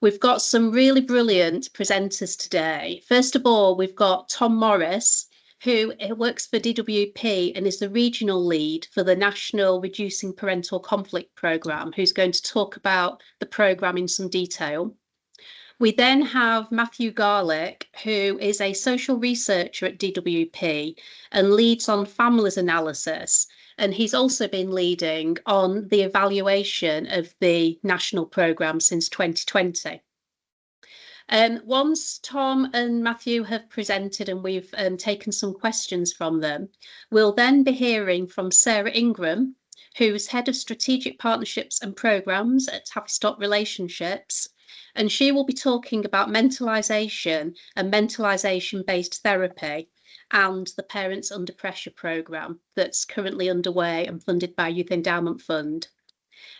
We've got some really brilliant presenters today. First of all, we've got Tom Morris, who works for DWP and is the regional lead for the National Reducing Parental Conflict Programme, who's going to talk about the programme in some detail. We then have Matthew Garlick, who is a social researcher at DWP and leads on families analysis. And he's also been leading on the evaluation of the national programme since 2020. Once Tom and Matthew have presented and we've taken some questions from them, we'll then be hearing from Sarah Ingram, who's Head of Strategic Partnerships and Programmes at Tavistock Relationships. And she will be talking about mentalisation and mentalisation-based therapy and the Parents Under Pressure programme that's currently underway and funded by Youth Endowment Fund.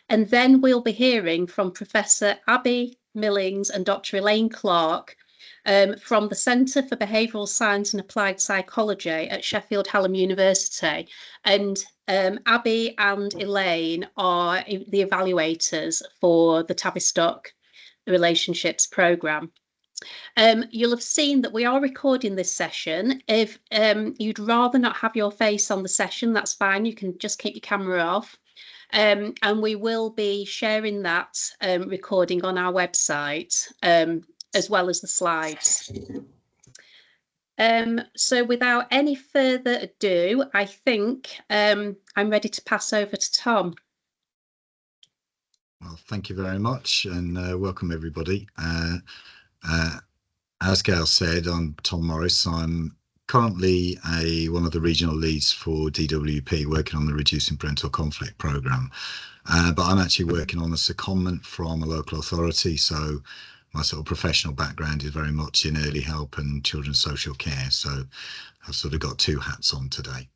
And then we'll be hearing from Professor Abby Millings and Dr. Elaine Clarke from the Centre for Behavioural Science and Applied Psychology at Sheffield Hallam University. And Abby and Elaine are the evaluators for the Tavistock Relationships programme. You'll have seen that we are recording this session. If you'd rather not have your face on the session, that's fine. You can just keep your camera off. And we will be sharing that recording on our website, as well as the slides. So without any further ado, I think I'm ready to pass over to Tom. Well, thank you very much, and welcome everybody. As Gail said, I'm Tom Morris. I'm currently one of the regional leads for DWP, working on the Reducing Parental Conflict programme. But I'm actually working on a secondment from a local authority, so my sort of professional background is very much in early help and children's social care. So I've sort of got two hats on today.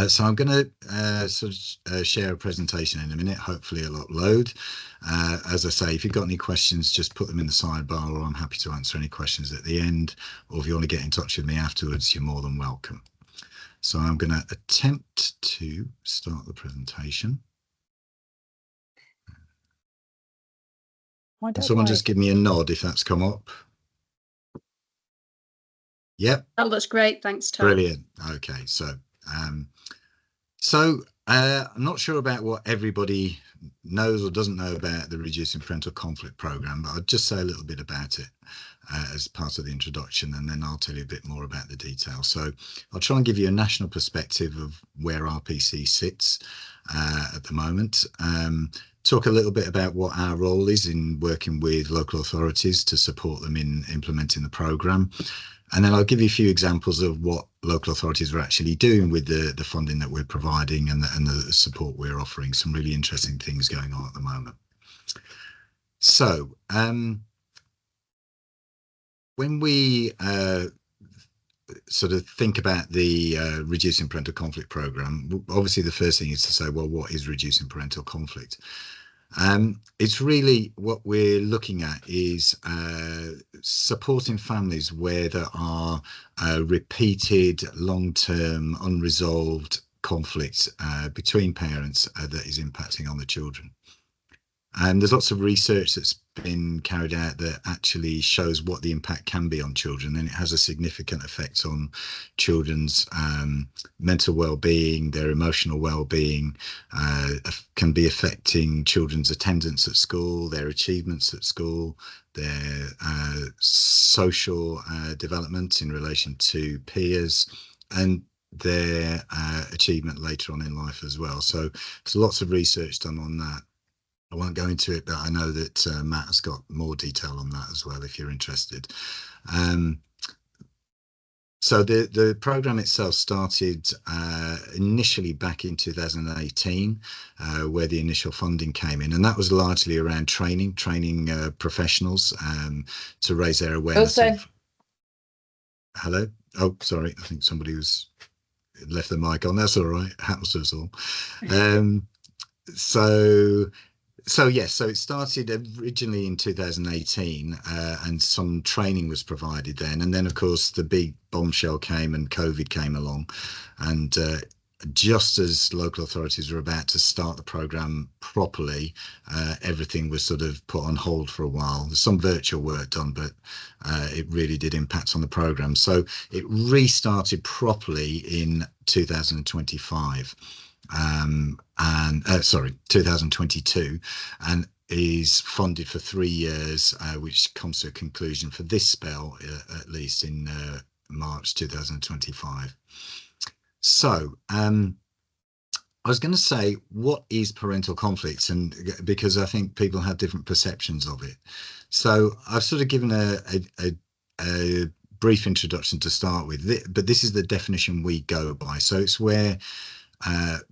So I'm going to share a presentation in a minute. Hopefully it'll upload. As I say, if you've got any questions, just put them in the sidebar, or I'm happy to answer any questions at the end. Or if you want to get in touch with me afterwards, you're more than welcome. So I'm going to attempt to start the presentation. Someone just give me a nod if that's come up. Yep. That looks great. Thanks, Tom. Brilliant. Okay, so I'm not sure about what everybody knows or doesn't know about the Reducing Parental Conflict programme, but I'll just say a little bit about it as part of the introduction, and then I'll tell you a bit more about the details. So I'll try and give you a national perspective of where RPC sits at the moment. Talk a little bit about what our role is in working with local authorities to support them in implementing the programme. And then I'll give you a few examples of what local authorities are actually doing with the funding that we're providing and the support we're offering. Some really interesting things going on at the moment. So when we sort of think about the Reducing Parental Conflict programme, obviously the first thing is to say, well, what is reducing parental conflict? It's really what we're looking at is supporting families where there are repeated, long-term, unresolved conflicts between parents that is impacting on the children. And there's lots of research that's been carried out that actually shows what the impact can be on children, and it has a significant effect on children's mental well-being, their emotional well-being, can be affecting children's attendance at school, their achievements at school, their social development in relation to peers, and their achievement later on in life as well. So there's lots of research done on that. I won't go into it, but I know that Matt has got more detail on that as well, if you're interested. So the programme itself started initially back in 2018, where the initial funding came in, and that was largely around training professionals to raise their awareness. Hello? Oh, sorry, I think somebody left the mic on. That's all right, it happens to us all. So yes, so it started originally in 2018 and some training was provided then. And then, of course, the big bombshell came and COVID came along. And just as local authorities were about to start the programme properly, everything was sort of put on hold for a while. There's some virtual work done, but it really did impact on the programme. So it restarted properly in 2025, and 2022, and is funded for 3 years, which comes to a conclusion for this spell, at least in March 2025. So I was going to say, what is parental conflict? And because I think people have different perceptions of it. So I've sort of given a brief introduction to start with, but this is the definition we go by. So it's where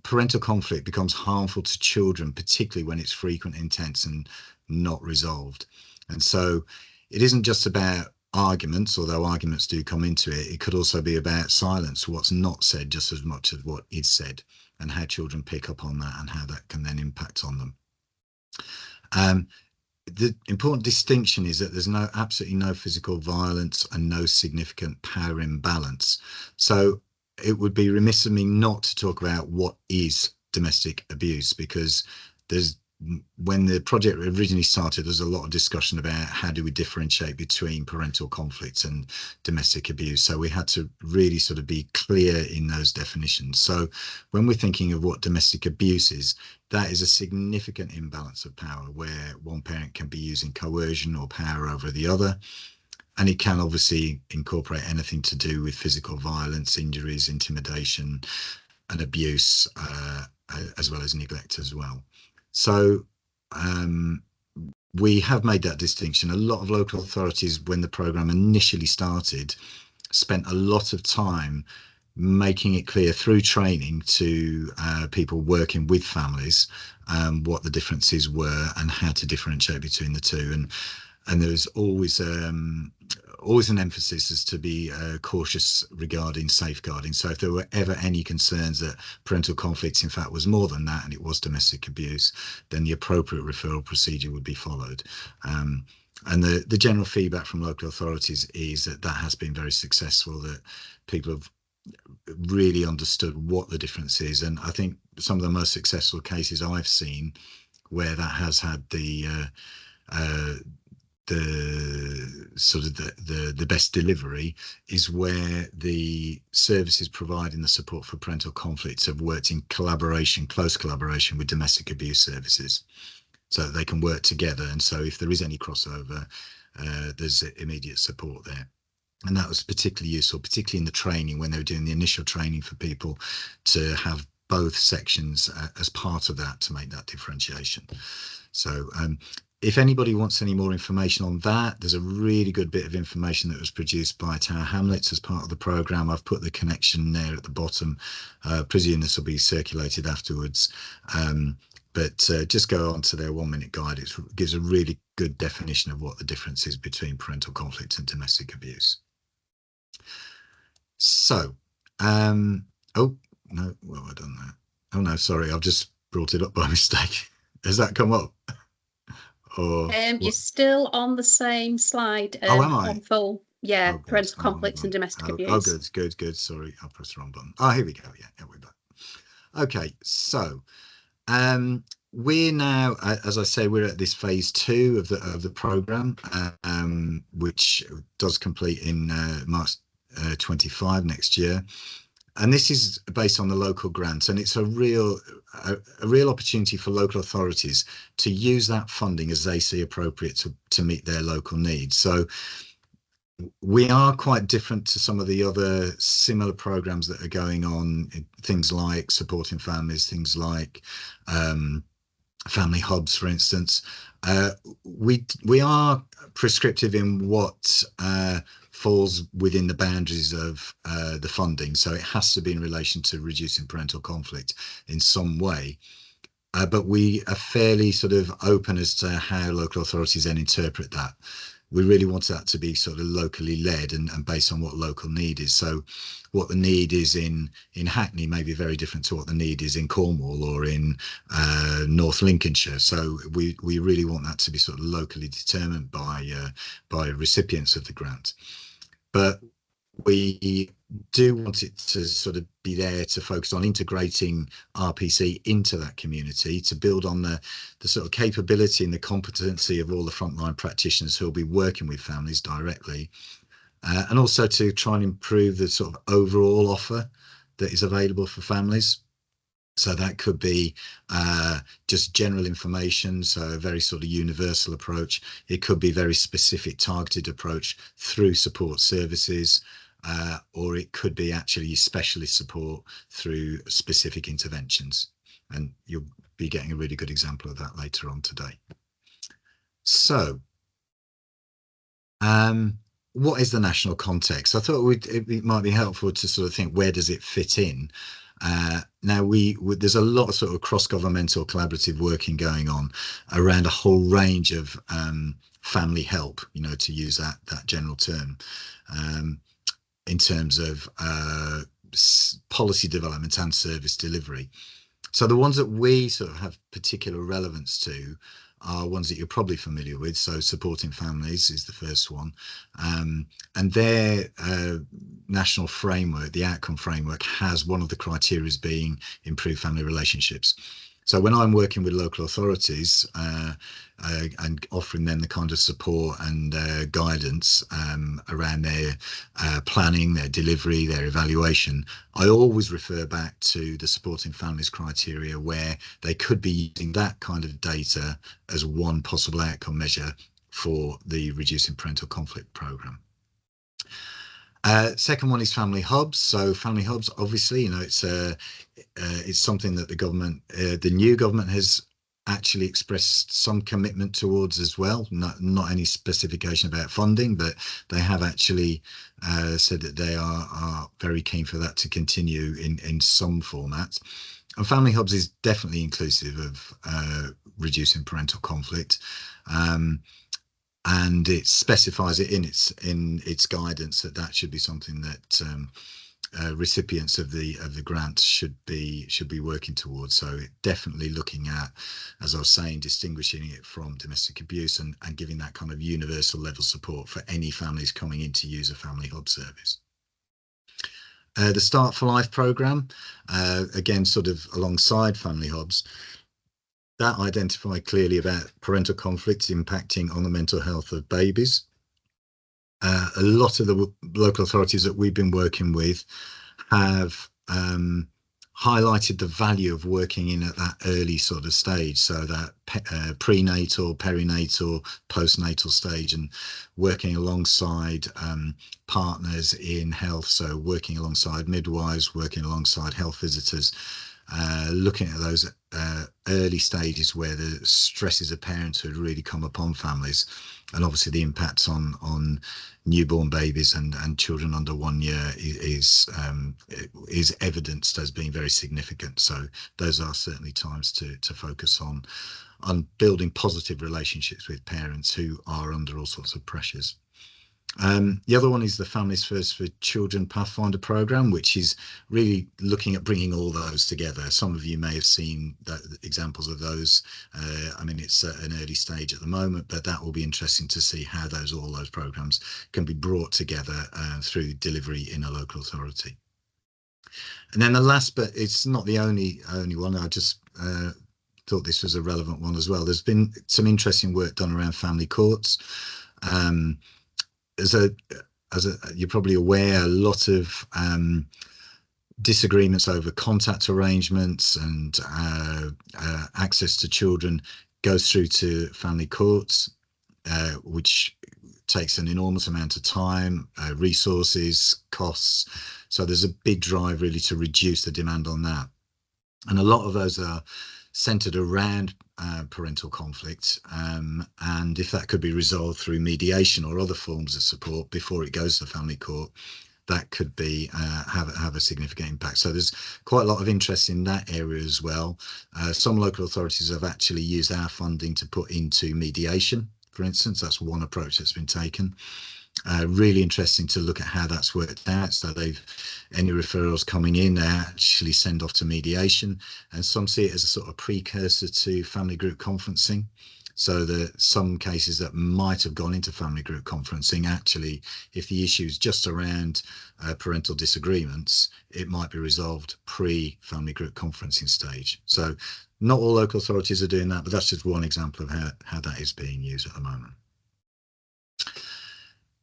parental conflict becomes harmful to children, particularly when it's frequent, intense, and not resolved. And so it isn't just about arguments, although arguments do come into it. It could also be about silence, what's not said, just as much as what is said, and how children pick up on that and how that can then impact on them. The important distinction is that there's absolutely no physical violence and no significant power imbalance. So it would be remiss of me not to talk about what is domestic abuse, because when the project originally started, there's a lot of discussion about how do we differentiate between parental conflict and domestic abuse. So we had to really sort of be clear in those definitions. So when we're thinking of what domestic abuse is, that is a significant imbalance of power where one parent can be using coercion or power over the other. And it can obviously incorporate anything to do with physical violence, injuries, intimidation, and abuse, as well as neglect as well. So we have made that distinction. A lot of local authorities, when the programme initially started, spent a lot of time making it clear through training to people working with families what the differences were and how to differentiate between the two. And there was always an emphasis as to be cautious regarding safeguarding. So if there were ever any concerns that parental conflict in fact was more than that and it was domestic abuse, then the appropriate referral procedure would be followed. And the general feedback from local authorities is that that has been very successful, that people have really understood what the difference is. And I think some of the most successful cases I've seen where that has had the best delivery is where the services providing the support for parental conflicts have worked in close collaboration with domestic abuse services, so that they can work together. And so if there is any crossover, there's immediate support there. And that was particularly useful, particularly in the training, when they were doing the initial training for people, to have both sections as part of that to make that differentiation. So if anybody wants any more information on that, there's a really good bit of information that was produced by Tower Hamlets as part of the programme. I've put the connection there at the bottom. Presume this will be circulated afterwards. But just go on to their 1-minute guide. It gives a really good definition of what the difference is between parental conflict and domestic abuse. So, oh, no, well, I've done that. Oh, no, sorry, I've just brought it up by mistake. Has that come up? Or you're still on the same slide. Oh, am I? On full, yeah, Oh, parental conflict and domestic abuse. Oh, good. Sorry, I pressed the wrong button. Oh, here we go. Yeah, we're back. Okay, so we're now, as I say, we're at this phase 2 of the programme, which does complete in March 25 next year. And this is based on the local grant, and it's a real opportunity for local authorities to use that funding as they see appropriate to meet their local needs. So we are quite different to some of the other similar programs that are going on, things like supporting families, things like family hubs, for instance. We are prescriptive in what falls within the boundaries of the funding, so it has to be in relation to reducing parental conflict in some way. But we are fairly sort of open as to how local authorities then interpret that. We really want that to be sort of locally led and based on what local need is. So what the need is in Hackney may be very different to what the need is in Cornwall or in North Lincolnshire. So we really want that to be sort of locally determined by recipients of the grant. But we do want it to sort of be there to focus on integrating RPC into that community, to build on the sort of capability and the competency of all the frontline practitioners who will be working with families directly, and also to try and improve the sort of overall offer that is available for families. So that could be just general information, so a very sort of universal approach. It could be very specific targeted approach through support services, or it could be actually specialist support through specific interventions. And you'll be getting a really good example of that later on today. So what is the national context? I thought it might be helpful to sort of think, where does it fit in? Now there's a lot of sort of cross-governmental collaborative working going on around a whole range of family help, you know, to use that general term, in terms of policy development and service delivery. So the ones that we sort of have particular relevance to are ones that you're probably familiar with. So supporting families is the first one, and their national framework, the outcome framework, has one of the criteria being improved family relationships. So when I'm working with local authorities and offering them the kind of support and guidance around their planning, their delivery, their evaluation, I always refer back to the supporting families criteria, where they could be using that kind of data as one possible outcome measure for the Reducing Parental Conflict programme. Second one is family hubs. So family hubs, obviously, you know, it's something that the government, the new government, has actually expressed some commitment towards as well. Not any specification about funding, but they have actually said that they are very keen for that to continue in some format. And family hubs is definitely inclusive of reducing parental conflict. And it specifies it in its guidance that should be something that recipients of the grant should be working towards. So definitely looking at, as I was saying, distinguishing it from domestic abuse and giving that kind of universal level support for any families coming in to use a family hub service. The Start for Life programme, again, sort of alongside family hubs, that identified clearly about parental conflicts impacting on the mental health of babies. A lot of the local authorities that we've been working with have highlighted the value of working in at that early sort of stage, so that prenatal, perinatal, postnatal stage, and working alongside partners in health, so working alongside midwives, working alongside health visitors, looking at those early stages where the stresses of parenthood really come upon families, and obviously the impacts on newborn babies and children under 1 year is evidenced as being very significant. So those are certainly times to focus on building positive relationships with parents who are under all sorts of pressures. The other one is the Families First for Children Pathfinder programme, which is really looking at bringing all those together. Some of you may have seen examples of those. I mean, it's at an early stage at the moment, but that will be interesting to see how all those programmes can be brought together through delivery in a local authority. And then the last, but it's not the only one, I just thought this was a relevant one as well. There's been some interesting work done around family courts. As you're probably aware, a lot of disagreements over contact arrangements and access to children goes through to family courts, which takes an enormous amount of time, resources, costs. So there's a big drive really to reduce the demand on that. And a lot of those are centered around parental conflict, and if that could be resolved through mediation or other forms of support before it goes to family court, that could be have a significant impact. So there's quite a lot of interest in that area as well. Some local authorities have actually used our funding to put into mediation, for instance. That's one approach that's been taken. Really interesting to look at how that's worked out. So any referrals coming in, they actually send off to mediation, and some see it as a sort of precursor to family group conferencing. so that some cases that might have gone into family group conferencing, actually, if the issue is just around parental disagreements, it might be resolved pre-family group conferencing stage. So not all local authorities are doing that, but that's just one example of how that is being used at the moment.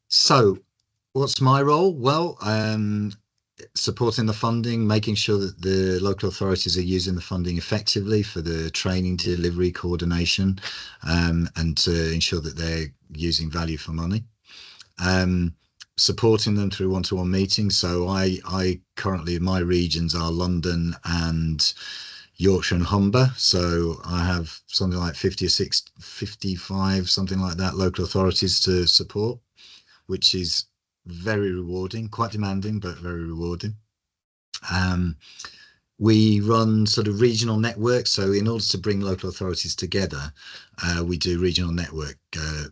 So what's my role? Well, supporting the funding, making sure that the local authorities are using the funding effectively for the training, delivery, coordination, and to ensure that they're using value for money. Supporting them through one-to-one meetings. So I currently, my regions are London and Yorkshire and Humber. So I have something like 50 or 55, something like that, local authorities to support, which is very rewarding, quite demanding, but very rewarding. We run sort of regional networks. So in order to bring local authorities together, we do regional network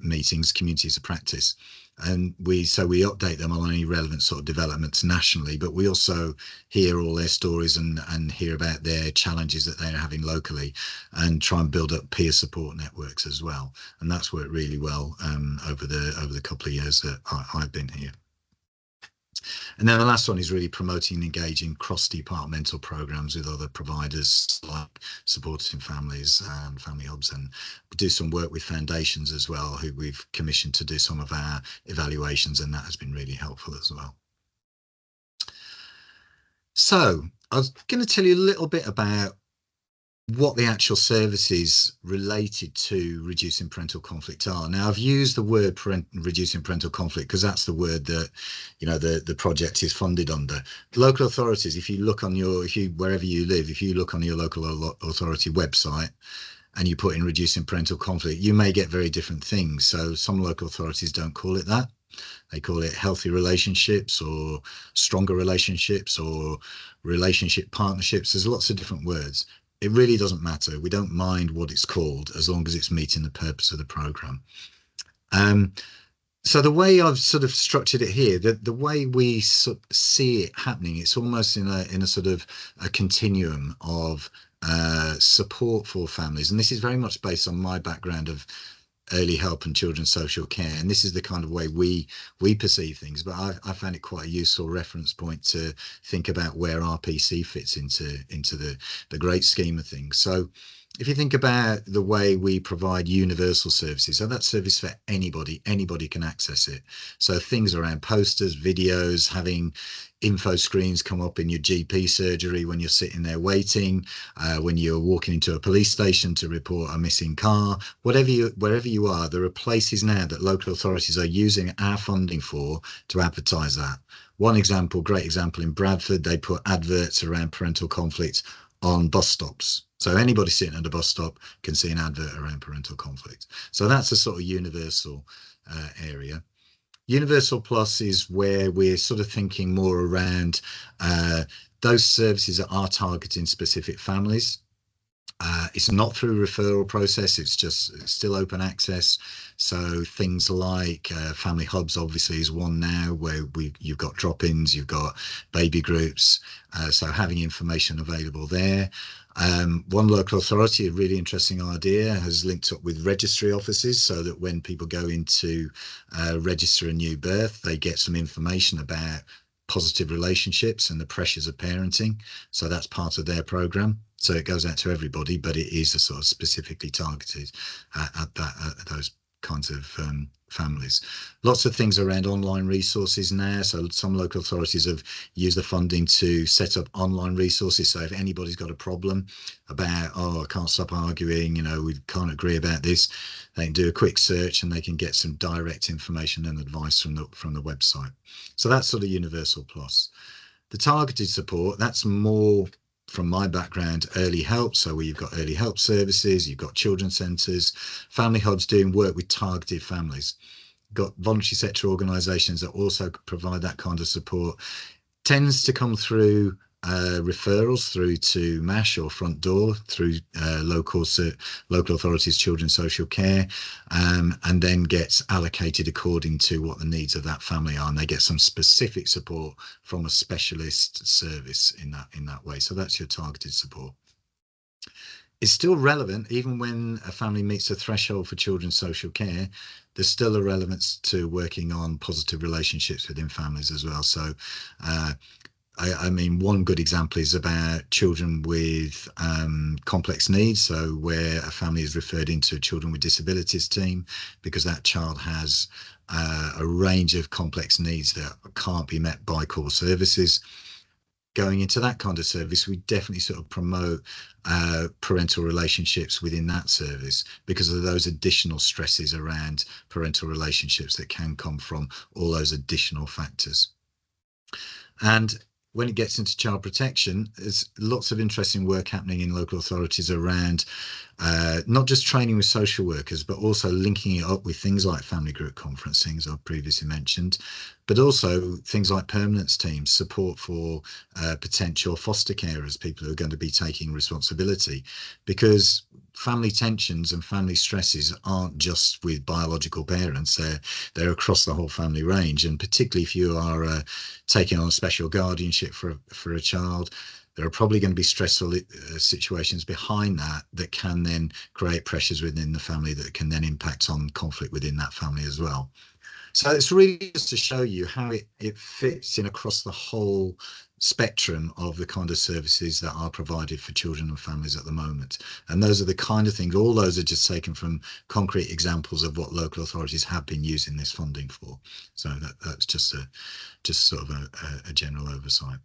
meetings, communities of practice. And we update them on any relevant sort of developments nationally, but we also hear all their stories and hear about their challenges that they're having locally, and try and build up peer support networks as well. And that's worked really well over the couple of years that I've been here. And then the last one is really promoting and engaging cross-departmental programs with other providers, like supporting families and family hubs, and we do some work with foundations as well, who we've commissioned to do some of our evaluations, and that has been really helpful as well. So I was going to tell you a little bit about what the actual services related to reducing parental conflict are. Now, I've used the word reducing parental conflict because that's the word that, you know, the project is funded under. Local authorities, if you look on wherever you live, if you look on your local authority website and you put in reducing parental conflict, you may get very different things. So some local authorities don't call it that. They call it healthy relationships or stronger relationships or relationship partnerships. There's lots of different words. It really doesn't matter. We don't mind what it's called as long as it's meeting the purpose of the programme. So the way I've sort of structured it here, the way we see it happening, it's almost in a sort of a continuum of support for families. And this is very much based on my background of early help and children's social care, and this is the kind of way we perceive things, but I found it quite a useful reference point to think about where RPC fits into the great scheme of things. So if you think about the way we provide universal services, so that service for anybody can access it. So things around posters, videos, having info screens come up in your GP surgery when you're sitting there waiting, when you're walking into a police station to report a missing car, wherever you are, there are places now that local authorities are using our funding for to advertise that. One example, great example in Bradford, they put adverts around parental conflict on bus stops. So anybody sitting at a bus stop can see an advert around parental conflict. So that's a sort of universal area. Universal Plus is where we're sort of thinking more around those services that are targeting specific families. It's not through referral process, it's still open access. So things like family hubs obviously is one now, where you've got drop-ins, you've got baby groups, so having information available there. One local authority, a really interesting idea, has linked up with registry offices so that when people go into register a new birth, they get some information about positive relationships and the pressures of parenting. So that's part of their program. So it goes out to everybody, but it is a sort of specifically targeted at those kinds of families. Lots of things around online resources now. So some local authorities have used the funding to set up online resources. So if anybody's got a problem about, oh, I can't stop arguing, you know, we can't agree about this, they can do a quick search and they can get some direct information and advice from the website. So that's sort of Universal Plus. The targeted support, that's more from my background, early help. So where you've got early help services, you've got children's centres, family hubs doing work with targeted families. Got voluntary sector organisations that also provide that kind of support. Tends to come through referrals through to MASH or Front Door, through local authorities, children's social care, and then gets allocated according to what the needs of that family are, and they get some specific support from a specialist service in that way. So that's your targeted support. is still relevant even when a family meets the threshold for children's social care. There's still a relevance to working on positive relationships within families as well. So I mean, one good example is about children with complex needs. So where a family is referred into a children with disabilities team because that child has a range of complex needs that can't be met by core services. Going into that kind of service, we definitely sort of promote parental relationships within that service because of those additional stresses around parental relationships that can come from all those additional factors. And when it gets into child protection, there's lots of interesting work happening in local authorities around not just training with social workers, but also linking it up with things like family group conferencing, as I've previously mentioned, but also things like permanence teams, support for potential foster carers, people who are going to be taking responsibility, because family tensions and family stresses aren't just with biological parents, they're across the whole family range. And particularly if you are taking on a special guardianship for a child, there are probably going to be stressful situations behind that can then create pressures within the family that can then impact on conflict within that family as well. So it's really just to show you how it fits in across the whole spectrum of the kind of services that are provided for children and families at the moment. And those are the kind of things, all those are just taken from concrete examples of what local authorities have been using this funding for. So that's just sort of a general oversight.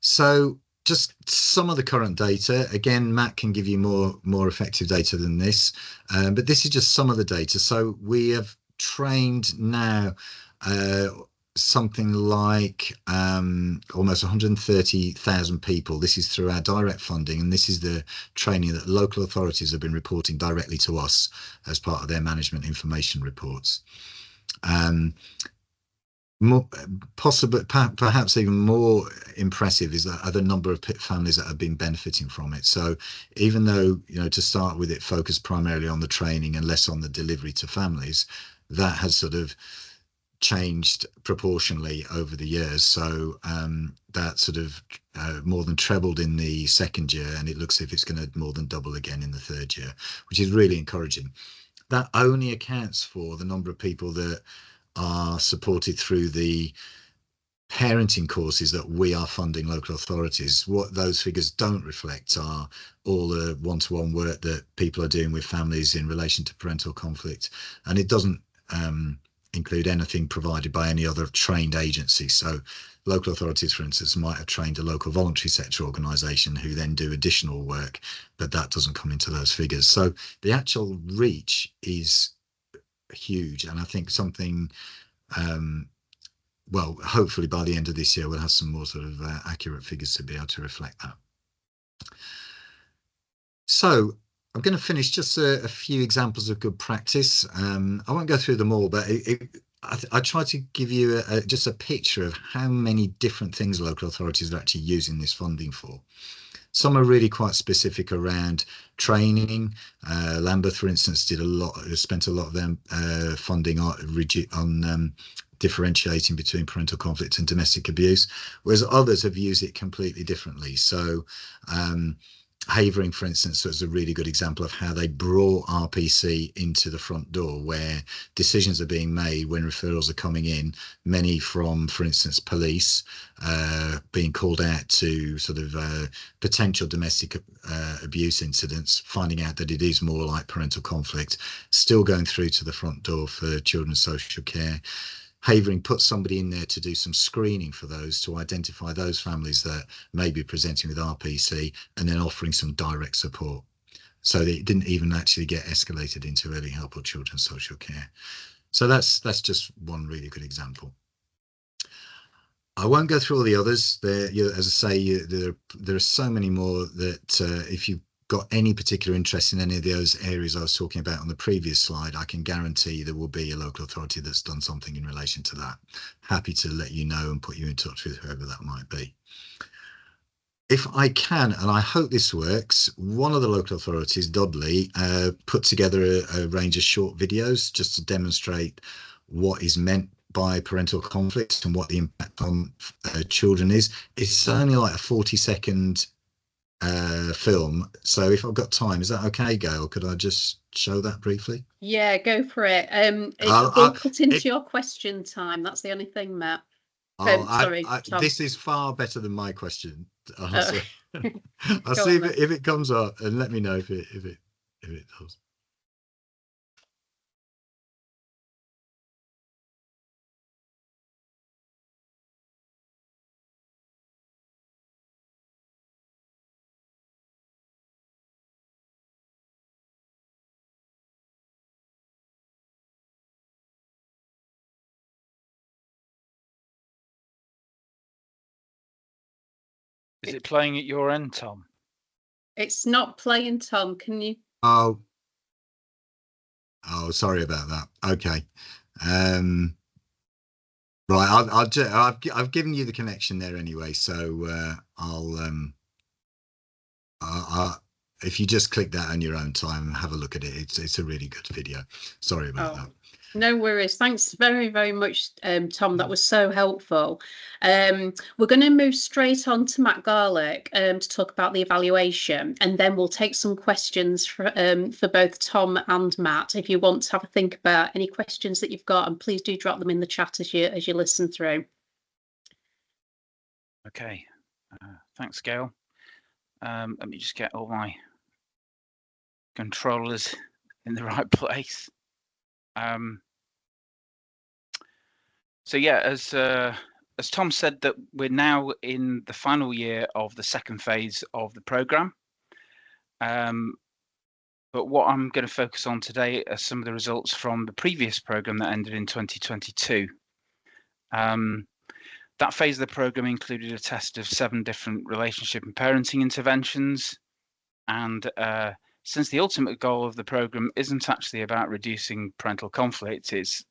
So just some of the current data. Again, Matt can give you more effective data than this, but this is just some of the data. So we have trained now something like almost 130,000 people. This is through our direct funding, and this is the training that local authorities have been reporting directly to us as part of their management information reports. Perhaps even more impressive is the number of families that have been benefiting from it. So even though, to start with, it focused primarily on the training and less on the delivery to families, that has sort of changed proportionally over the years. So that sort of more than trebled in the second year, and it looks as if it's going to more than double again in the third year, which is really encouraging. That only accounts for the number of people that are supported through the parenting courses that we are funding local authorities. What those figures don't reflect are all the one-to-one work that people are doing with families in relation to parental conflict, and it doesn't include anything provided by any other trained agency. So local authorities, for instance, might have trained a local voluntary sector organisation who then do additional work, but that doesn't come into those figures. So the actual reach is huge, and I think something well, hopefully by the end of this year we'll have some more sort of accurate figures to be able to reflect that. So I'm going to finish just a few examples of good practice. I won't go through them all, but I try to give you just a picture of how many different things local authorities are actually using this funding for. Some are really quite specific around training. Lambeth, for instance, spent a lot of them funding on differentiating between parental conflict and domestic abuse, whereas others have used it completely differently. So Havering, for instance, was a really good example of how they brought RPC into the front door, where decisions are being made when referrals are coming in, many from, for instance, police being called out to sort of potential domestic abuse incidents, finding out that it is more like parental conflict, still going through to the front door for children's social care. Havering put somebody in there to do some screening for those, to identify those families that may be presenting with RPC, and then offering some direct support. So that it didn't even actually get escalated into early help or children's social care. So that's just one really good example. I won't go through all the others. There, as I say, there are so many more that if you've got any particular interest in any of those areas I was talking about on the previous slide, I can guarantee there will be a local authority that's done something in relation to that. Happy to let you know and put you in touch with whoever that might be. If I can, and I hope this works, one of the local authorities, Dudley, put together a range of short videos just to demonstrate what is meant by parental conflict and what the impact on children is. It's only like a 40-second film. So if I've got time, is that okay, Gail? Could I just show that briefly? Yeah, go for it. I'll, It will I'll, cut into it, your question time. That's the only thing, Matt. I'll, Sorry, Tom. this is far better than my question. Oh, So I'll go see on then. if it comes up, and let me know if it does. Is it playing at your end, Tom? It's not playing, Tom. Can you? Oh, sorry about that. Okay. Right, I've given you the connection there anyway, so if you just click that on your own time and have a look at it, it's a really good video. Sorry about that. No worries. Thanks very, very much, Tom. That was so helpful. We're going to move straight on to Matt Garlick to talk about the evaluation, and then we'll take some questions for both Tom and Matt. If you want to have a think about any questions that you've got, and please do drop them in the chat as you listen through. Okay. Thanks, Gail. Let me just get all my controllers in the right place. So yeah, as Tom said, that we're now in the final year of the second phase of the programme. But what I'm going to focus on today are some of the results from the previous programme that ended in 2022. That phase of the programme included a test of 7 different relationship and parenting interventions. And since the ultimate goal of the programme isn't actually about reducing parental conflict, it's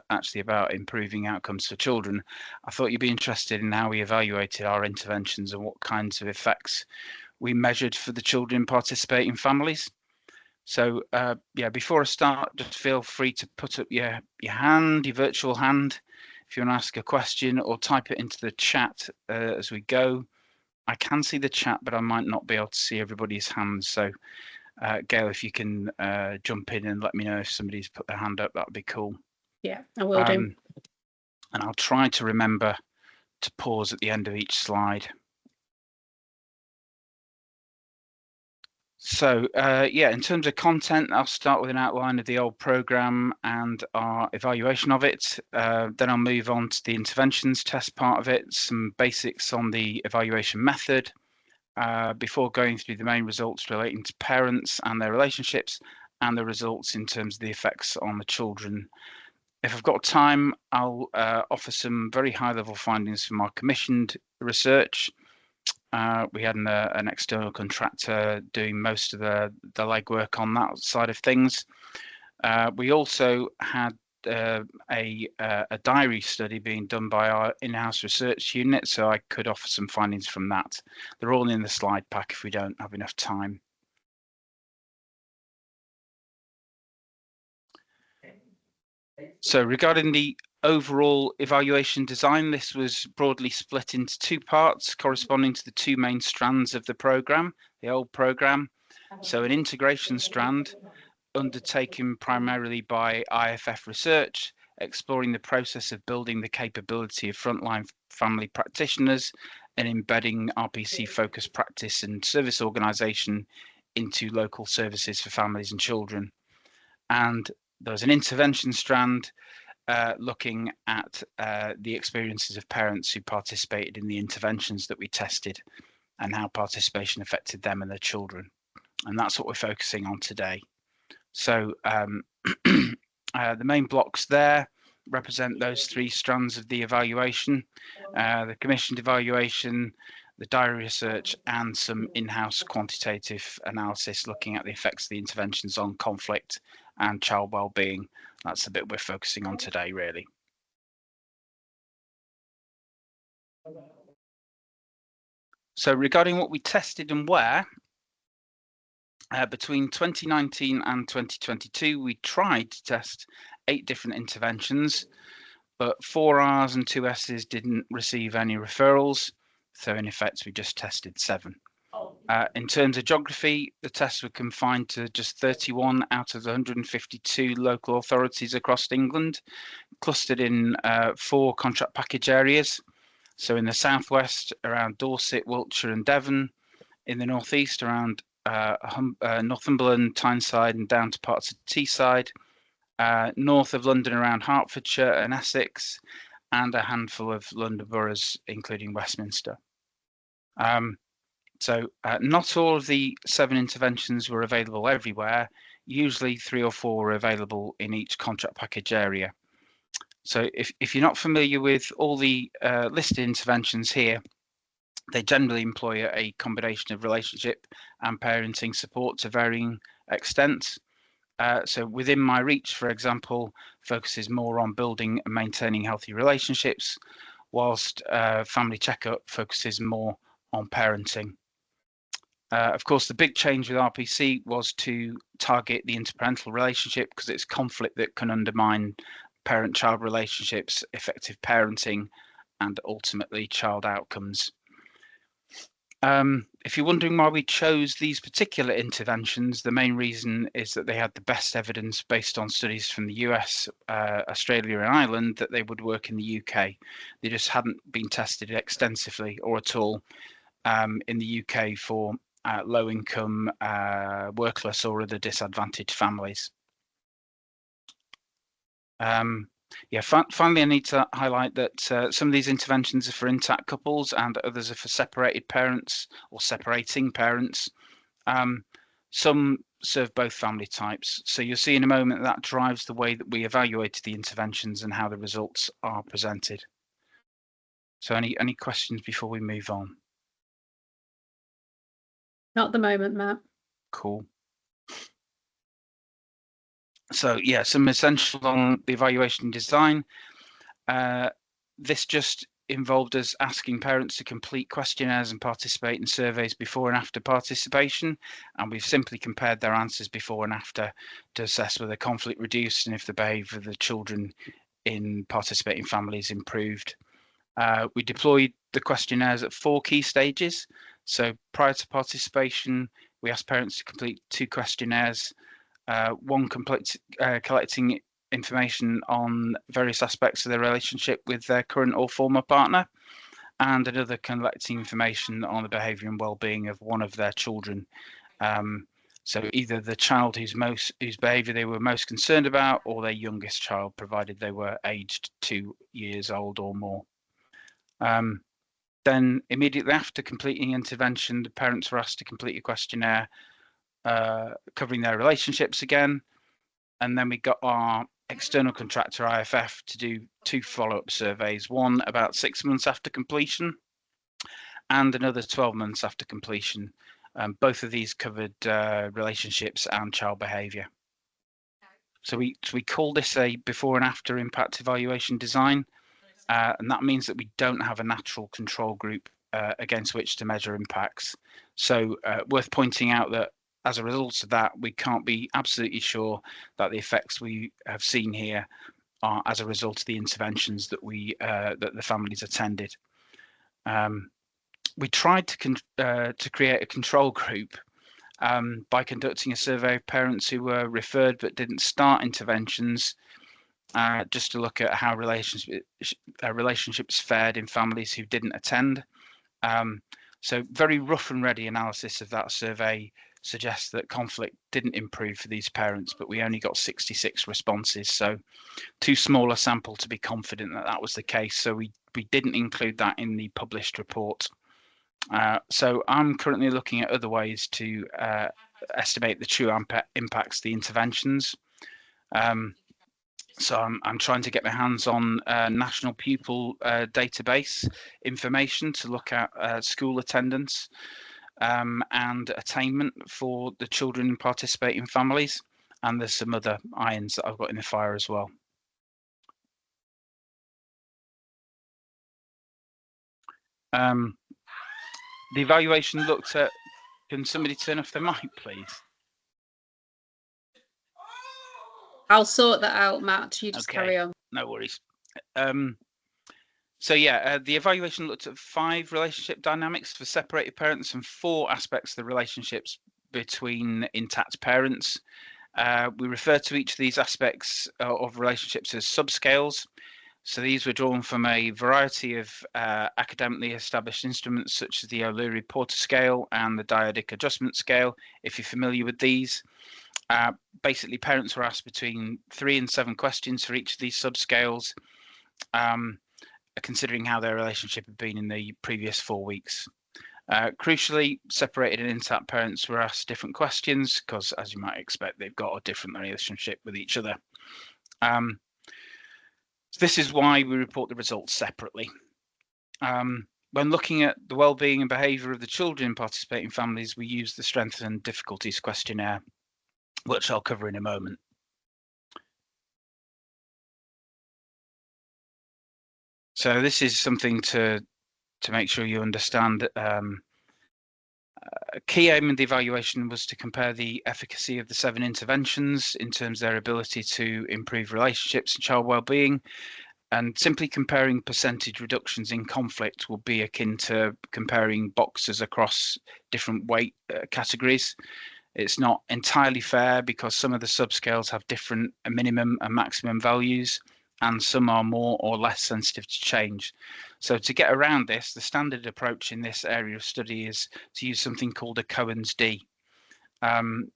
actually about improving outcomes for children, I thought you'd be interested in how we evaluated our interventions and what kinds of effects we measured for the children in participating families. So yeah, before I start, just feel free to put up your hand, your virtual hand, if you want to ask a question, or type it into the chat as we go. I can see the chat, but I might not be able to see everybody's hands. So Gail, if you can jump in and let me know if somebody's put their hand up, that would be cool. Yeah, I will do. And I'll try to remember to pause at the end of each slide. So yeah, in terms of content, I'll start with an outline of the old programme and our evaluation of it. Then I'll move on to the interventions test part of it, some basics on the evaluation method, before going through the main results relating to parents and their relationships and the results in terms of the effects on the children. If I've got time, I'll offer some very high-level findings from our commissioned research. We had an external contractor doing most of the legwork on that side of things. We also had a diary study being done by our in-house research unit, so I could offer some findings from that. They're all in the slide pack if we don't have enough time. So regarding the overall evaluation design, this was broadly split into 2 parts corresponding to the 2 main strands of the programme, the old programme. So an integration strand undertaken primarily by IFF Research, exploring the process of building the capability of frontline family practitioners and embedding RPC-focused practice and service organisation into local services for families and children. And there was an intervention strand looking at the experiences of parents who participated in the interventions that we tested and how participation affected them and their children. And that's what we're focusing on today. So the main blocks there represent those 3 strands of the evaluation, the commissioned evaluation, the diary research, and some in-house quantitative analysis looking at the effects of the interventions on conflict and child well-being. That's the bit we're focusing on today, really. So regarding what we tested and where, between 2019 and 2022, we tried to test 8 different interventions, but 4 R's and 2 S's didn't receive any referrals. So in effect, we just tested 7. In terms of geography, the tests were confined to just 31 out of the 152 local authorities across England, clustered in 4 contract package areas. So in the southwest, around Dorset, Wiltshire and Devon. In the northeast, around Northumberland, Tyneside and down to parts of Teesside. North of London, around Hertfordshire and Essex, and a handful of London boroughs, including Westminster. So not all of the 7 interventions were available everywhere. Usually 3 or 4 were available in each contract package area. So if you're not familiar with all the listed interventions here, they generally employ a combination of relationship and parenting support to varying extents. So within My Reach, for example, focuses more on building and maintaining healthy relationships, whilst Family Checkup focuses more on parenting. Of course, the big change with RPC was to target the interparental relationship, because it's conflict that can undermine parent-child relationships, effective parenting, and ultimately child outcomes. If you're wondering why we chose these particular interventions, the main reason is that they had the best evidence based on studies from the US, Australia and Ireland that they would work in the UK. They just hadn't been tested extensively or at all in the UK for low income, workless or other disadvantaged families. Finally, I need to highlight that some of these interventions are for intact couples and others are for separated parents or separating parents. Some serve both family types. So you'll see in a moment that drives the way that we evaluated the interventions and how the results are presented. So any questions before we move on? Not at the moment, Matt. Cool. So yeah, some essentials on the evaluation design. This just involved us asking parents to complete questionnaires and participate in surveys before and after participation, and we've simply compared their answers before and after to assess whether conflict reduced and if the behaviour of the children in participating families improved. We deployed the questionnaires at 4 key stages. So prior to participation, we asked parents to complete 2 questionnaires, one collecting information on various aspects of their relationship with their current or former partner, and another collecting information on the behaviour and well-being of one of their children. So either the child whose behaviour they were most concerned about, or their youngest child, provided they were aged 2 years old or more. Then immediately after completing intervention, the parents were asked to complete a questionnaire covering their relationships again. And then we got our external contractor IFF to do 2 follow-up surveys, one about 6 months after completion and another 12 months after completion. Both of these covered relationships and child behaviour. So we call this a before and after impact evaluation design. And that means that we don't have a natural control group against which to measure impacts. So worth pointing out that as a result of that, we can't be absolutely sure that the effects we have seen here are as a result of the interventions that that the families attended. We tried to create a control group by conducting a survey of parents who were referred but didn't start interventions, just to look at how relationships fared in families who didn't attend. So very rough and ready analysis of that survey suggests that conflict didn't improve for these parents, but we only got 66 responses, so too small a sample to be confident that that was the case. So we didn't include that in the published report. So I'm currently looking at other ways to estimate the true impacts of the interventions. So I'm trying to get my hands on national pupil database information to look at school attendance and attainment for the children in participating families. And there's some other irons that I've got in the fire as well. The evaluation looked at, can somebody turn off their mic, please? I'll sort that out, Matt. You just carry on. No worries. So yeah, the evaluation looked at 5 relationship dynamics for separated parents and 4 aspects of the relationships between intact parents. We refer to each of these aspects of relationships as subscales. So these were drawn from a variety of academically established instruments such as the O'Leary-Porter scale and the Dyadic adjustment scale, if you're familiar with these. Basically, parents were asked between 3 and 7 questions for each of these subscales, considering how their relationship had been in the previous 4 weeks. Crucially, separated and intact parents were asked different questions because, as you might expect, they've got a different relationship with each other. So this is why we report the results separately. When looking at the well-being and behaviour of the children in participating families, we use the Strengths and Difficulties questionnaire, which I'll cover in a moment. So this is something to make sure you understand. A key aim of the evaluation was to compare the efficacy of the 7 interventions in terms of their ability to improve relationships and child well-being. And simply comparing percentage reductions in conflict will be akin to comparing boxes across different weight categories. It's not entirely fair because some of the subscales have different minimum and maximum values, and some are more or less sensitive to change. So to get around this, the standard approach in this area of study is to use something called a Cohen's d.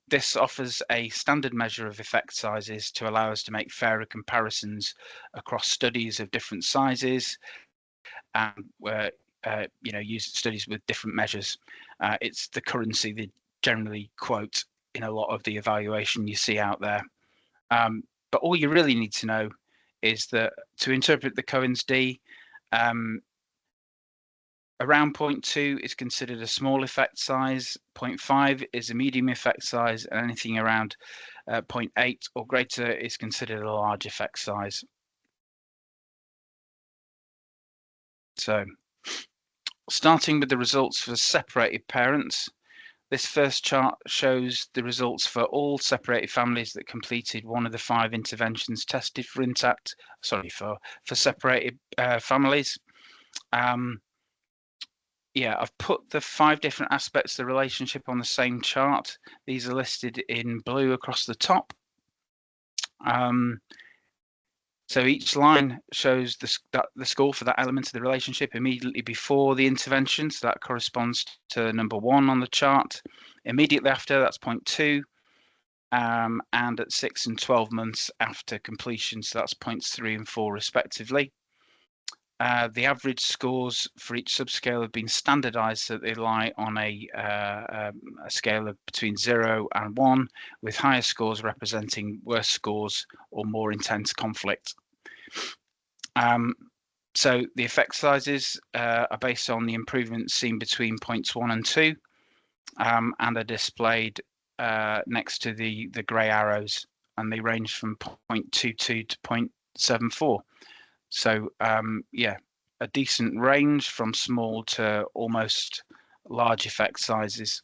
This offers a standard measure of effect sizes to allow us to make fairer comparisons across studies of different sizes and use studies with different measures. It's the currency they generally quote in a lot of the evaluation you see out there. But all you really need to know is that to interpret the Cohen's d, around 0.2 is considered a small effect size, 0.5 is a medium effect size, and anything around 0.8 or greater is considered a large effect size. So, starting with the results for separated parents, this first chart shows the results for all separated families that completed one of the 5 interventions tested for for separated families. Yeah, I've put the 5 different aspects of the relationship on the same chart. These are listed in blue across the top. So each line shows the score for that element of the relationship immediately before the intervention. So that corresponds to number 1 on the chart. Immediately after, that's 0.2. And at 6 and 12 months after completion, so that's 0.3 and 4 respectively. The average scores for each subscale have been standardized so that they lie on a scale of between 0 and 1, with higher scores representing worse scores or more intense conflict. So the effect sizes are based on the improvements seen between points 1 and 2, and are displayed next to the grey arrows, and they range from 0.22 to 0.74. So yeah, a decent range from small to almost large effect sizes.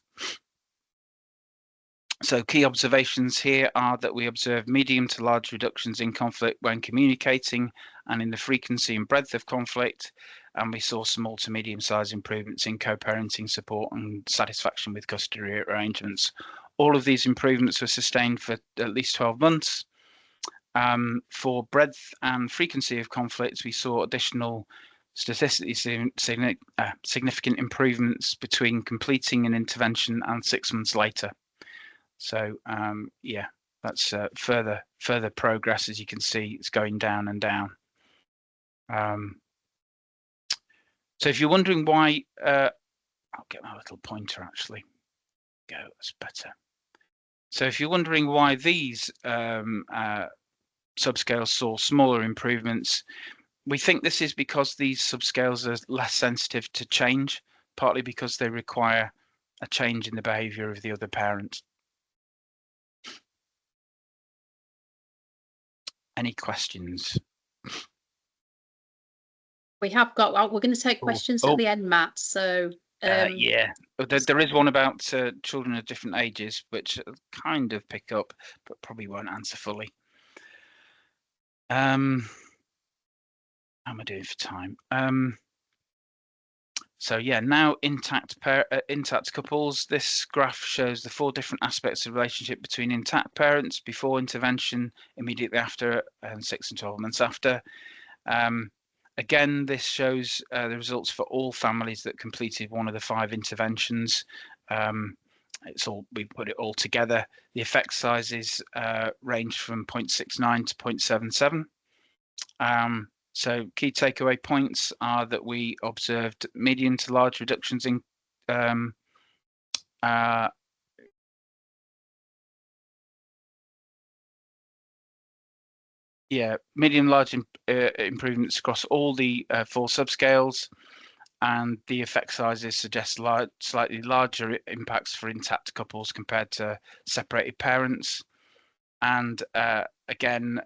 So key observations here are that we observe medium to large reductions in conflict when communicating and in the frequency and breadth of conflict, and we saw small to medium size improvements in co-parenting support and satisfaction with custody arrangements. All of these improvements were sustained for at least 12 months. For breadth and frequency of conflicts, we saw additional statistically significant improvements between completing an intervention and 6 months later. So yeah, that's further progress. As you can see, it's going down and down. So if you're wondering why, I'll get my little pointer actually. Go, that's better. So if you're wondering why these subscales saw smaller improvements, we think this is because these subscales are less sensitive to change, partly because they require a change in the behaviour of the other parent. Any questions? We have got, well, we're going to take questions at the end, Matt. So yeah, there is one about children of different ages, which I'll kind of pick up, but probably won't answer fully. How am I doing for time? So yeah, now intact couples. This graph shows the 4 different aspects of the relationship between intact parents before intervention, immediately after, and 6 and 12 months after. Again, this shows the results for all families that completed one of the 5 interventions. We put it all together. The effect sizes range from 0.69 to 0.77. So key takeaway points are that we observed medium to large reductions in medium large improvements across all the 4 subscales, and the effect sizes suggest slightly larger impacts for intact couples compared to separated parents. And again,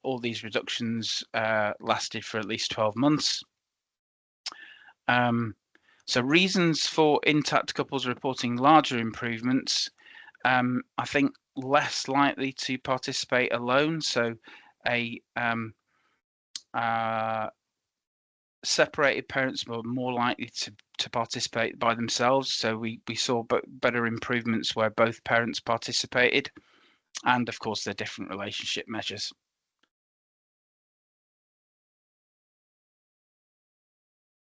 all these reductions lasted for at least 12 months. So reasons for intact couples reporting larger improvements, I think less likely to participate alone. So separated parents were more likely to participate by themselves. So we saw better improvements where both parents participated, and of course they're different relationship measures.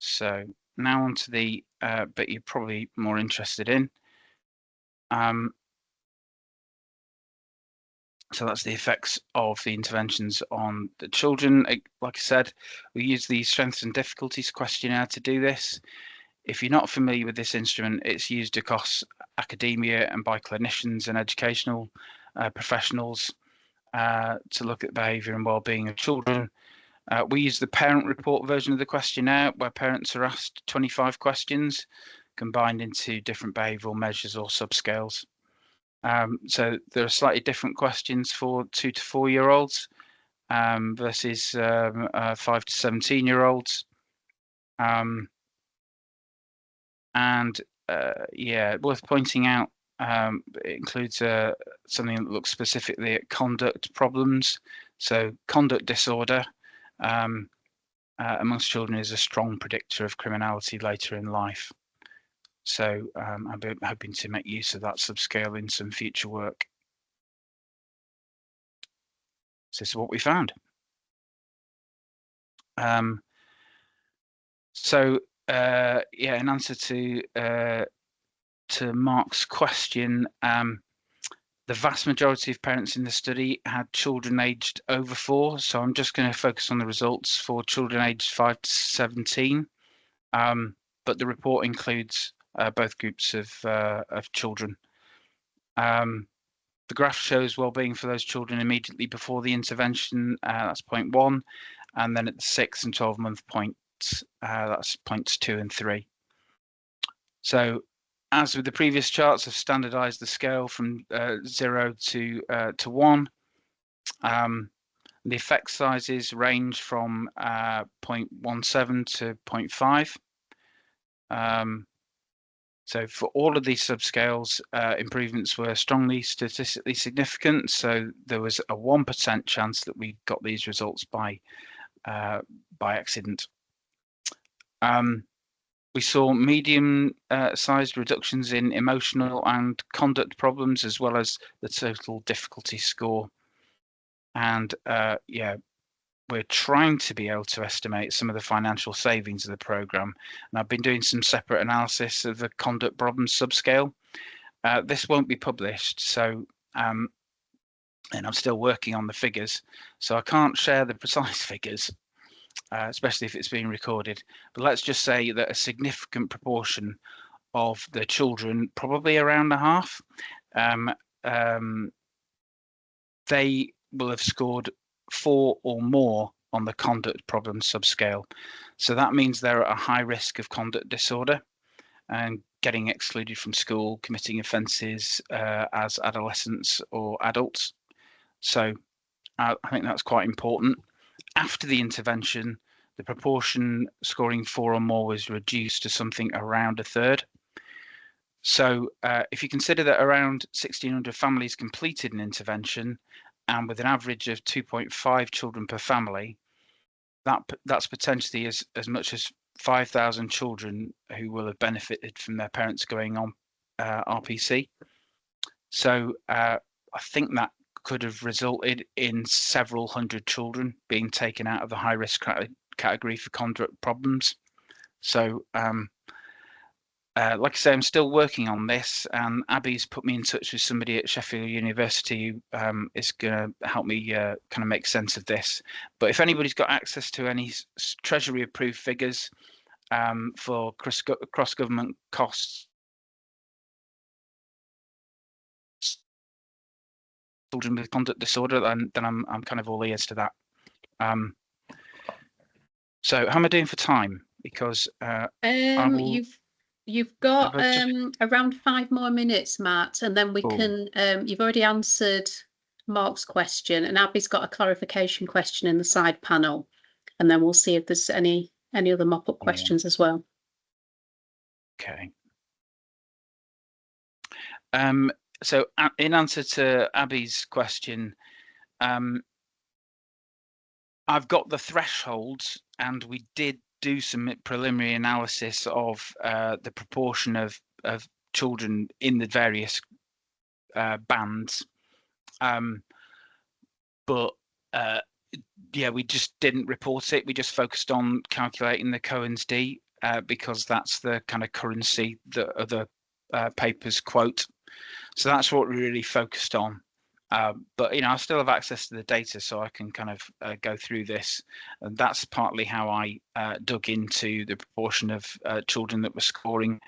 So now on to the bit you're probably more interested in. So that's the effects of the interventions on the children. Like I said, we use the strengths and difficulties questionnaire to do this. If you're not familiar with this instrument, it's used across academia and by clinicians and educational professionals to look at behaviour and well-being of children. We use the parent report version of the questionnaire, where parents are asked 25 questions combined into different behavioural measures or subscales. So there are slightly different questions for 2 to 4 year olds versus 5 to 17-year-olds. Worth pointing out, it includes something that looks specifically at conduct problems. So conduct disorder amongst children is a strong predictor of criminality later in life. So I'm hoping to make use of that subscale in some future work. So this is what we found. In answer to Mark's question, the vast majority of parents in the study had children aged over 4. So I'm just going to focus on the results for children aged 5 to 17. But the report includes both groups of children. The graph shows well-being for those children immediately before the intervention. That's point 1, and then at the 6 and 12-month points, that's points 2 and 3. So, as with the previous charts, I've standardized the scale from 0 to 1. The effect sizes range from 0.17 to 0.5. So for all of these subscales, improvements were strongly statistically significant. So there was a 1% chance that we got these results by accident. We saw medium-sized reductions in emotional and conduct problems, as well as the total difficulty score. And we're trying to be able to estimate some of the financial savings of the programme. And I've been doing some separate analysis of the conduct problems subscale. This won't be published, so and I'm still working on the figures, so I can't share the precise figures, especially if it's being recorded. But let's just say that a significant proportion of the children, probably around a half, they will have scored 4 or more on the conduct problem subscale. So that means they're at a high risk of conduct disorder and getting excluded from school, committing offences as adolescents or adults. So I think that's quite important. After the intervention, the proportion scoring 4 or more was reduced to something around a third. So if you consider that around 1,600 families completed an intervention, and with an average of 2.5 children per family, that's potentially as much as 5,000 children who will have benefited from their parents going on RPC. So I think that could have resulted in several hundred children being taken out of the high risk category for conduct problems. So like I say, I'm still working on this, and Abby's put me in touch with somebody at Sheffield University who is going to help me kind of make sense of this. But if anybody's got access to any Treasury approved figures for cross-government costs, children with conduct disorder, then I'm kind of all ears to that. So how am I doing for time? Because you've got around 5 more minutes, Matt, and then we can. You've already answered Mark's question, and Abby's got a clarification question in the side panel, and then we'll see if there's any other mop-up questions as well. Okay. So in answer to Abby's question, I've got the thresholds, and we did do some preliminary analysis of the proportion of children in the various bands. But yeah, we just didn't report it. We just focused on calculating the Cohen's D because that's the kind of currency that other papers quote. So that's what we really focused on. But I still have access to the data, so I can kind of go through this, and that's partly how I dug into the proportion of children that were scoring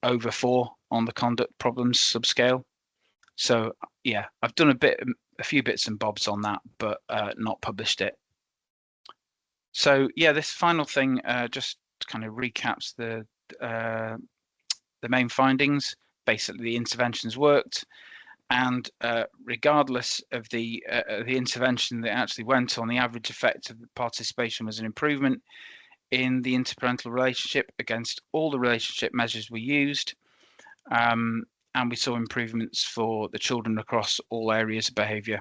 over 4 on the conduct problems subscale. So yeah, I've done a few bits and bobs on that, but not published it. So yeah, this final thing just kind of recaps the main findings. Basically, the interventions worked, and regardless of the intervention that actually went on, the average effect of the participation was an improvement in the interparental relationship against all the relationship measures we used, and we saw improvements for the children across all areas of behaviour.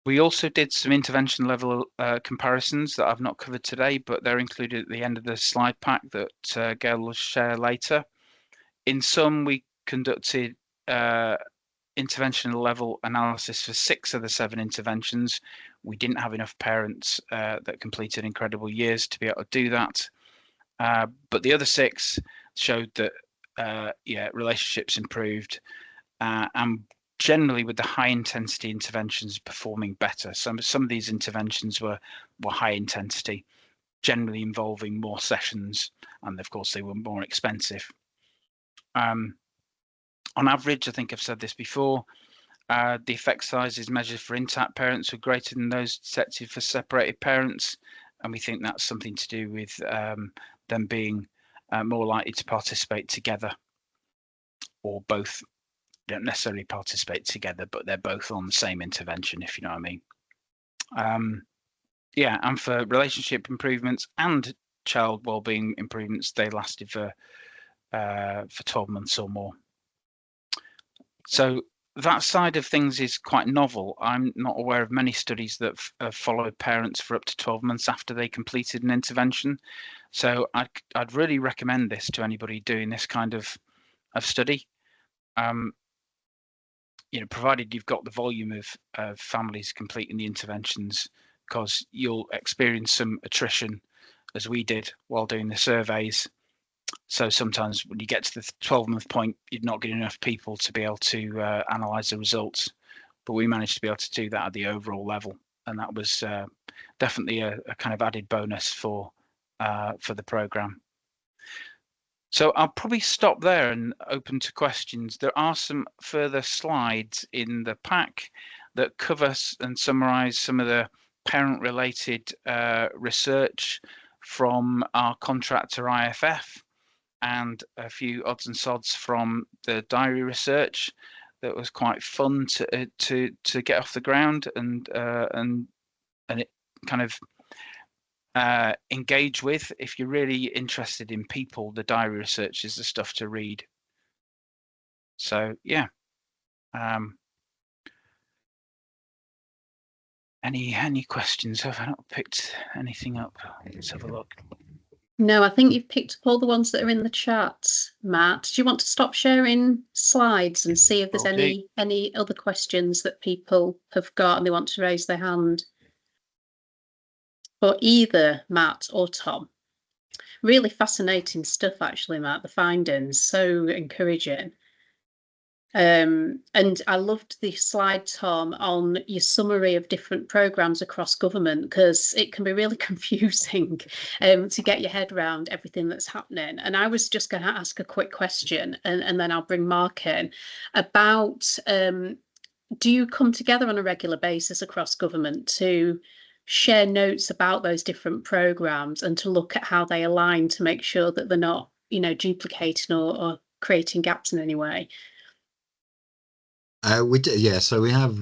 We also did some intervention level comparisons that I've not covered today, but they're included at the end of the slide pack that Gail will share later. In some, we conducted intervention level analysis for 6 of the 7 interventions. We didn't have enough parents that completed incredible years to be able to do that. But the other 6 showed that yeah, relationships improved, and generally with the high intensity interventions performing better. Some of these interventions were high intensity, generally involving more sessions, and of course they were more expensive. On average, I think I've said this before, the effect sizes measured for intact parents were greater than those detected for separated parents, and we think that's something to do with them being more likely to participate together, or both. Don't necessarily participate together, but they're both on the same intervention, if you know what I mean. Yeah, and for relationship improvements and child wellbeing improvements, they lasted for 12 months or more. So that side of things is quite novel. I'm not aware of many studies that have followed parents for up to 12 months after they completed an intervention. So I'd really recommend this to anybody doing this kind of study. Provided you've got the volume of families completing the interventions, because you'll experience some attrition, as we did while doing the surveys. So sometimes when you get to the 12-month point, you're not getting enough people to be able to analyse the results. But we managed to be able to do that at the overall level, and that was definitely a kind of added bonus for the programme. So I'll probably stop there and open to questions. There are some further slides in the pack that cover and summarise some of the parent-related research from our contractor IFF, and a few odds and sods from the diary research that was quite fun to get off the ground and it kind of engage with. If you're really interested in people, the diary research is the stuff to read. So yeah, Any questions? Have I not picked anything up? Let's have a look. No, I think you've picked up all the ones that are in the chat, Matt. Do you want to stop sharing slides and see if there's any other questions that people have got and they want to raise their hand? For either Matt or Tom. Really fascinating stuff, actually, Matt. The findings, so encouraging. And I loved the slide, Tom, on your summary of different programmes across government, because it can be really confusing to get your head around everything that's happening. And I was just going to ask a quick question, and then I'll bring Mark in, about do you come together on a regular basis across government to share notes about those different programmes and to look at how they align to make sure that they're not, duplicating or creating gaps in any way? We do, yeah. So we have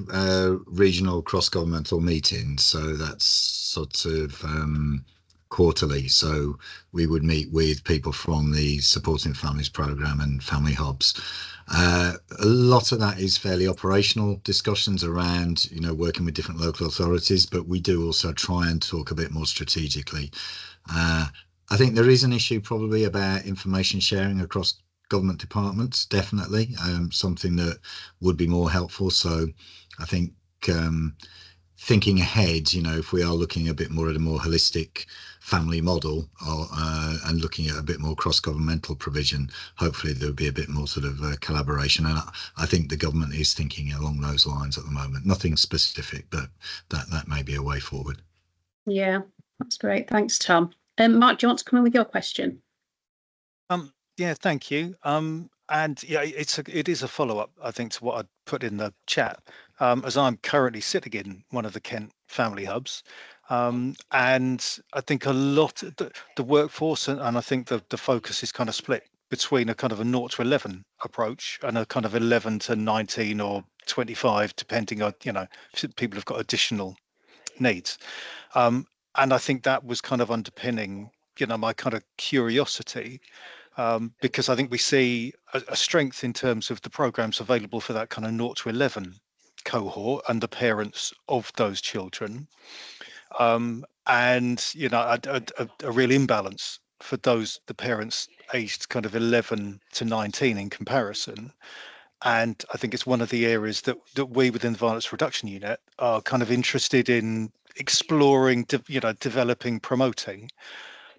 regional cross-governmental meetings. So that's sort of quarterly. So we would meet with people from the Supporting Families programme and family hubs. A lot of that is fairly operational discussions around, working with different local authorities, but we do also try and talk a bit more strategically. I think there is an issue probably about information sharing across government departments, definitely something that would be more helpful. So I think thinking ahead, if we are looking a bit more at a more holistic family model and looking at a bit more cross-governmental provision, hopefully there'll be a bit more sort of collaboration. And I think the government is thinking along those lines at the moment. Nothing specific, but that may be a way forward. Yeah, that's great. Thanks, Tom. Mark, do you want to come in with your question? Yeah, thank you. And yeah, it is a follow-up, I think, to what I'd put in the chat, as I'm currently sitting in one of the Kent family hubs. And I think a lot of the workforce, and I think the focus is kind of split between a kind of a 0 to 11 approach and a kind of 11 to 19 or 25, depending on, if people have got additional needs. And I think that was kind of underpinning, my kind of curiosity. Because I think we see a strength in terms of the programs available for that kind of 0 to 11 cohort and the parents of those children, and a real imbalance for the parents aged kind of 11 to 19 in comparison. And I think it's one of the areas that we within the Violence Reduction Unit are kind of interested in exploring, developing, promoting.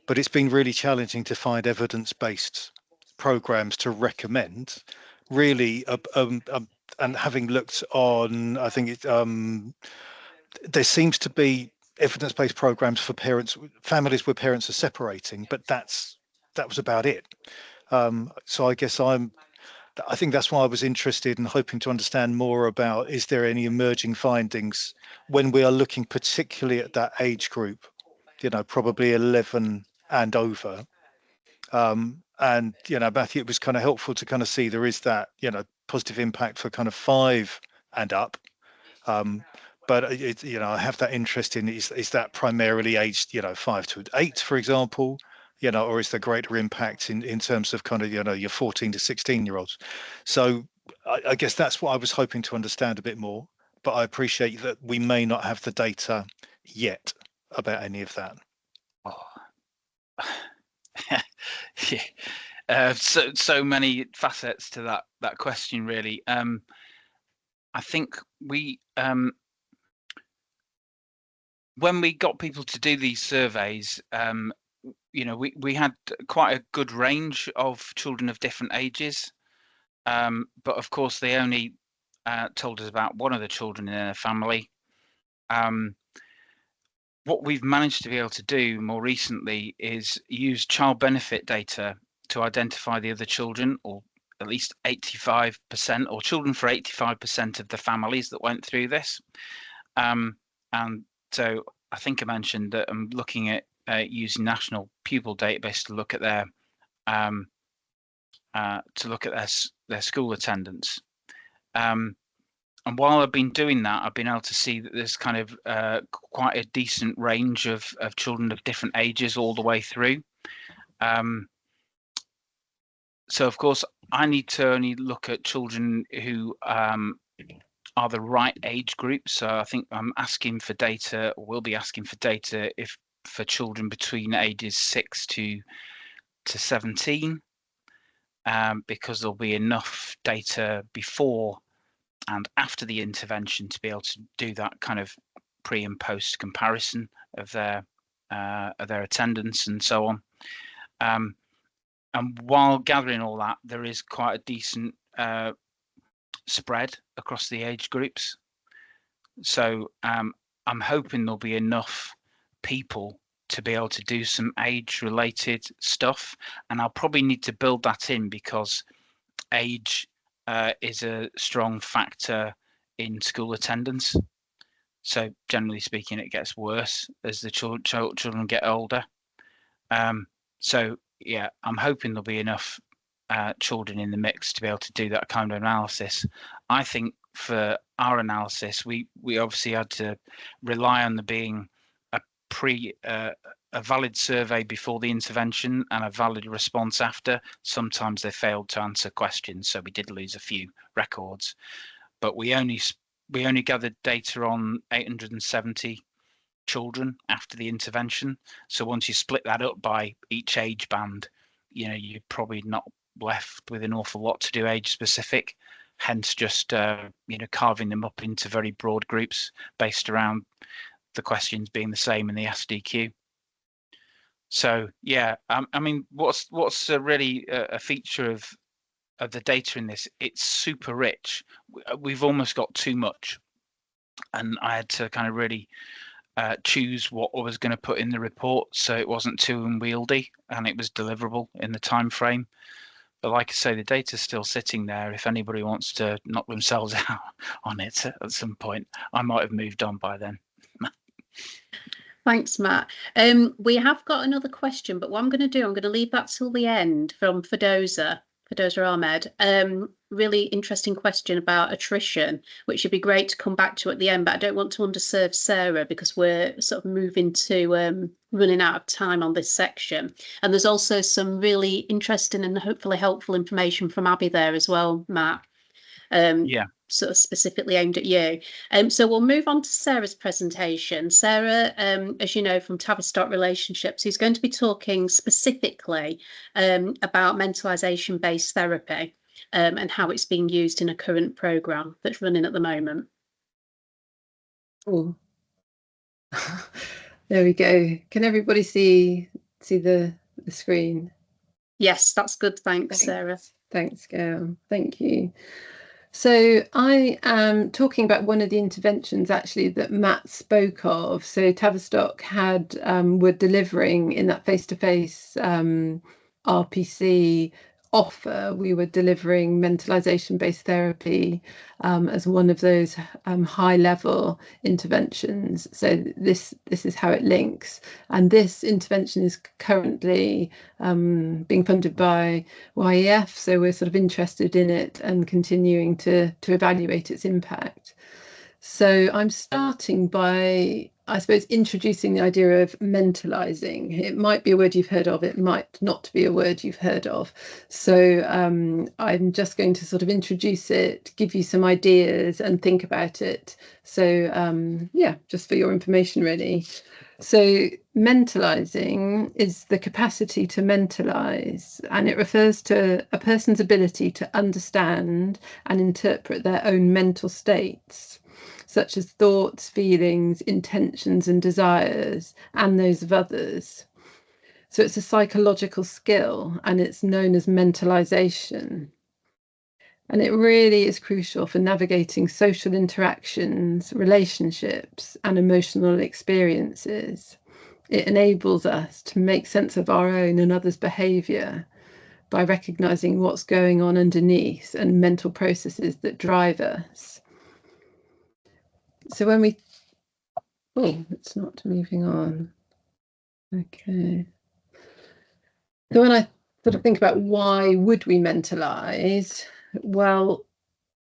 But it's been really challenging to find evidence-based programs to recommend. Really, and having looked on, I think there seems to be evidence-based programs for families where parents are separating, but that was about it. So I guess I think that's why I was interested in hoping to understand more about, is there any emerging findings when we are looking particularly at that age group, probably 11 and over. And Matthew, it was kind of helpful to kind of see there is that positive impact for kind of 5 and up, but I have that interest in, is that primarily aged 5 to 8, for example, or is there greater impact in terms of kind of your 14 to 16-year-olds? So I guess that's what I was hoping to understand a bit more, but I appreciate that we may not have the data yet about any of that. Yeah. So many facets to that question, really. I think we when we got people to do these surveys, we had quite a good range of children of different ages, but of course they only told us about one of the children in their family. What we've managed to be able to do more recently is use child benefit data to identify the other children, or at least 85%, or children for 85% of the families that went through this. And so I think I mentioned that I'm looking at using National Pupil Database to look at their school attendance. And while I've been doing that, I've been able to see that there's kind of quite a decent range of children of different ages all the way through. So of course, I need to only look at children who are the right age group. So I think I'm asking for data, or will be asking for data, if for children between ages 6 to 17, because there'll be enough data before and after the intervention to be able to do that kind of pre and post comparison of their attendance and so on. And while gathering all that, there is quite a decent spread across the age groups. So I'm hoping there'll be enough people to be able to do some age-related stuff, and I'll probably need to build that in, because age is a strong factor in school attendance. So generally speaking, it gets worse as the children get older. So yeah, I'm hoping there'll be enough children in the mix to be able to do that kind of analysis. I think for our analysis, we obviously had to rely on there being a valid survey before the intervention and a valid response after. Sometimes they failed to answer questions, so we did lose a few records. But we only gathered data on 870 children after the intervention. So once you split that up by each age band, you're probably not left with an awful lot to do age specific. Hence, just carving them up into very broad groups based around the questions being the same in the SDQ. So yeah, I mean, what's really a feature of the data in this? It's super rich. We've almost got too much, and I had to kind of really choose what I was going to put in the report so it wasn't too unwieldy and it was deliverable in the time frame. But like I say, the data's still sitting there. If anybody wants to knock themselves out on it at some point, I might have moved on by then. Thanks, Matt. We have got another question, but what I'm going to do, I'm going to leave that till the end from Fidoza Ahmed. Really interesting question about attrition, which would be great to come back to at the end, but I don't want to underserve Sarah because we're sort of moving to running out of time on this section. And there's also some really interesting and hopefully helpful information from Abby there as well, Matt. Yeah. Sort of specifically aimed at you. So we'll move on to Sarah's presentation. Sarah, as you know from Tavistock Relationships, who's going to be talking specifically about mentalisation-based therapy and how it's being used in a current programme that's running at the moment. Oh, there we go. Can everybody see the screen? Yes, that's good. Thanks, Sarah. Thanks, Gail. Thank you. So I am talking about one of the interventions actually that Matt spoke of. So Tavistock were delivering in that face-to-face RPC offer. We were delivering mentalisation-based therapy as one of those high-level interventions. So this is how it links. And this intervention is currently being funded by YEF. So we're sort of interested in it and continuing to evaluate its impact. So I'm starting by, I suppose, introducing the idea of mentalising. It might be a word you've heard of, it might not be a word you've heard of. So I'm just going to sort of introduce it, give you some ideas and think about it. So yeah, just for your information really. So mentalising is the capacity to mentalise, and it refers to a person's ability to understand and interpret their own mental states, such as thoughts, feelings, intentions and desires, and those of others. So it's a psychological skill and it's known as mentalisation. And it really is crucial for navigating social interactions, relationships and emotional experiences. It enables us to make sense of our own and others' behaviour by recognising what's going on underneath and mental processes that drive us. So when we, it's not moving on. Okay. So when I sort of think about why would we mentalise, well,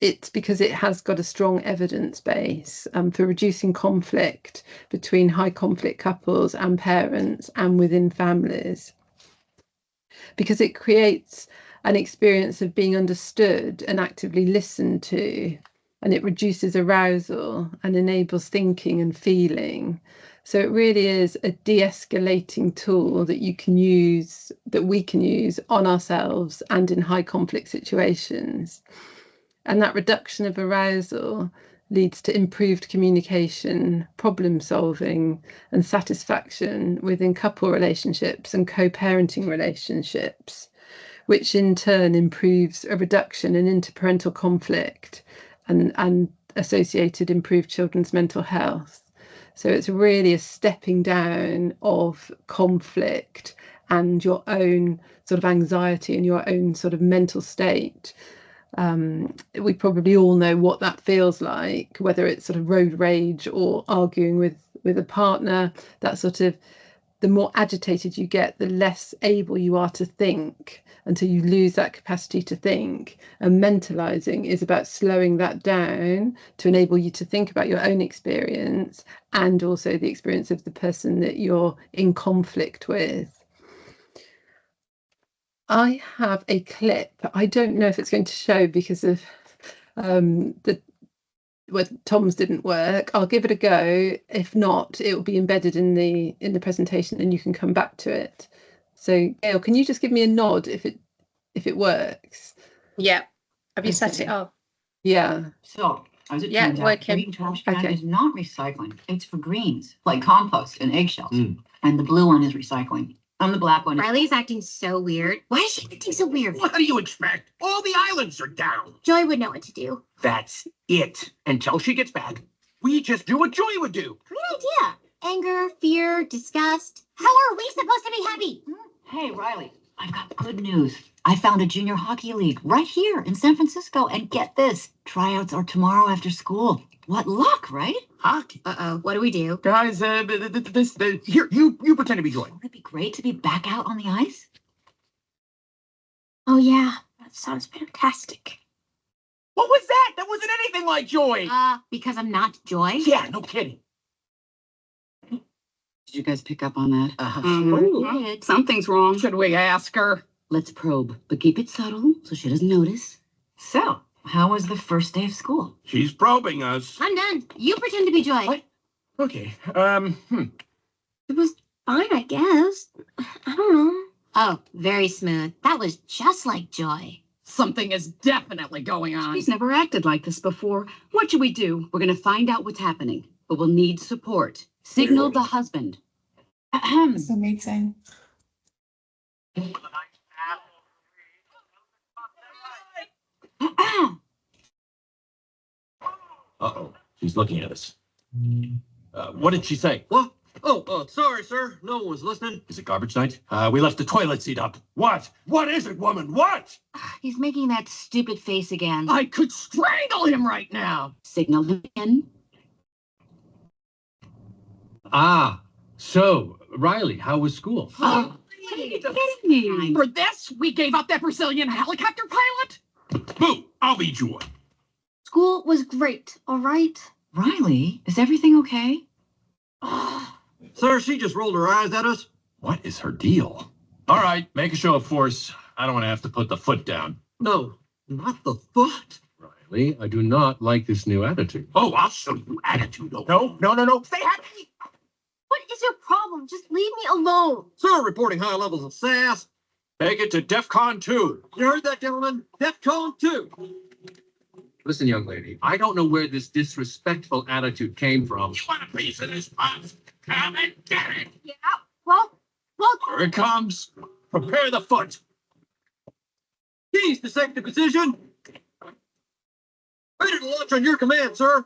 it's because it has got a strong evidence base for reducing conflict between high conflict couples and parents and within families, because it creates an experience of being understood and actively listened to, and it reduces arousal and enables thinking and feeling. So it really is a de-escalating tool that you can use, that we can use on ourselves and in high conflict situations. And that reduction of arousal leads to improved communication, problem solving, and satisfaction within couple relationships and co-parenting relationships, which in turn improves a reduction in interparental conflict and associated improved children's mental health. So it's really a stepping down of conflict and your own sort of anxiety and your own sort of mental state. We probably all know what that feels like, whether it's sort of road rage or arguing with a partner. That sort of, the more agitated you get, the less able you are to think until you lose that capacity to think. And mentalizing is about slowing that down to enable you to think about your own experience and also the experience of the person that you're in conflict with. I have a clip. I don't know if it's going to show because of Tom's didn't work. I'll give it a go. If not, it will be embedded in the presentation and you can come back to it. So Gail, can you just give me a nod if it works? Yeah. Have you set it up? Yeah. So as it turns out, green trash can is not recycling. It's for greens, like compost and eggshells. And the blue one is recycling. And the black one. Riley's acting so weird. Why is she acting so weird? What do you expect? All the islands are down. Joy would know what to do. That's it. Until she gets back, we just do what Joy would do. Great idea. Anger, fear, disgust. How are we supposed to be happy? Hey, Riley, I've got good news. I found a junior hockey league right here in San Francisco. And get this, tryouts are tomorrow after school. What luck, right? Hockey. Uh-oh, what do we do? Guys, here, you pretend to be Joy. Wouldn't it be great to be back out on the ice? Oh, yeah, that sounds fantastic. What was that? That wasn't anything like Joy. Because I'm not Joy? Yeah, no kidding. Did you guys pick up on that? Something's wrong. Should we ask her? Let's probe, but keep it subtle so she doesn't notice. So, how was the first day of school? She's probing us. I'm done. You pretend to be Joy. What? Okay. It was fine, I guess. I don't know. Oh, very smooth. That was just like Joy. Something is definitely going on. She's never acted like this before. What should we do? We're going to find out what's happening, but we'll need support. Signal the husband. That's amazing. Uh-oh, she's looking at us. What did she say? What? Oh, sorry, sir. No one was listening. Is it garbage night? We left the toilet seat up. What? What is it, woman? What? He's making that stupid face again. I could strangle him right now. Signal him in. So, Riley, how was school? Are you kidding me? For this, we gave up that Brazilian helicopter pilot? Boo! I'll be Joy. School was great, all right? Riley, is everything okay? Sir, she just rolled her eyes at us. What is her deal? All right, make a show of force. I don't want to have to put the foot down. No, not the foot. Riley, I do not like this new attitude. Oh, I'll show you attitude. No. Stay happy. What is your problem? Just leave me alone. Sir, reporting high levels of sass. Take it to DEFCON 2. You heard that, gentlemen? DEFCON 2. Listen, young lady, I don't know where this disrespectful attitude came from. You want a piece of this puff? Come and get it. Yeah, well. Here it comes. Prepare the foot. Keys to sector position. Ready to launch on your command, sir.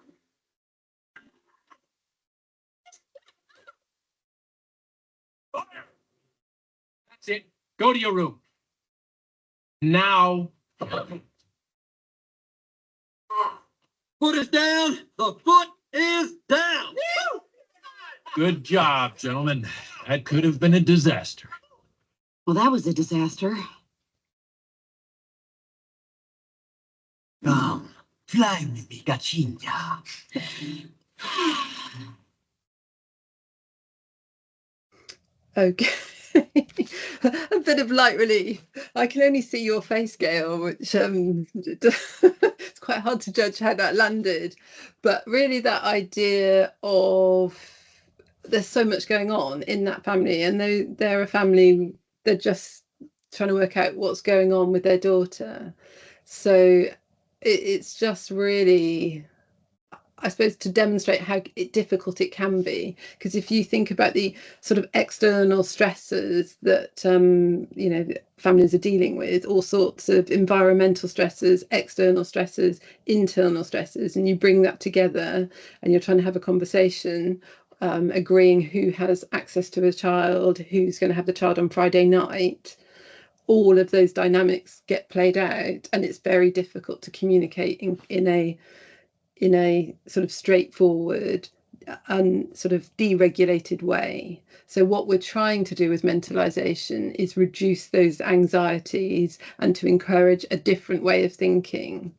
That's it. Go to your room. Now. Foot is down. The foot is down. Good job, gentlemen. That could have been a disaster. Well, that was a disaster. Come, fly with me, Gachinha. Okay. A bit of light relief. I can only see your face, Gail, which it's quite hard to judge how that landed. But really that idea of there's so much going on in that family, and they're a family, they're just trying to work out what's going on with their daughter. So it's just really, I suppose, to demonstrate how difficult it can be, because if you think about the sort of external stresses that you know, families are dealing with, all sorts of environmental stresses, external stresses, internal stresses, and you bring that together and you're trying to have a conversation, agreeing who has access to a child, who's going to have the child on Friday night, all of those dynamics get played out, and it's very difficult to communicate in a sort of straightforward and sort of deregulated way. So what we're trying to do with mentalization is reduce those anxieties and to encourage a different way of thinking.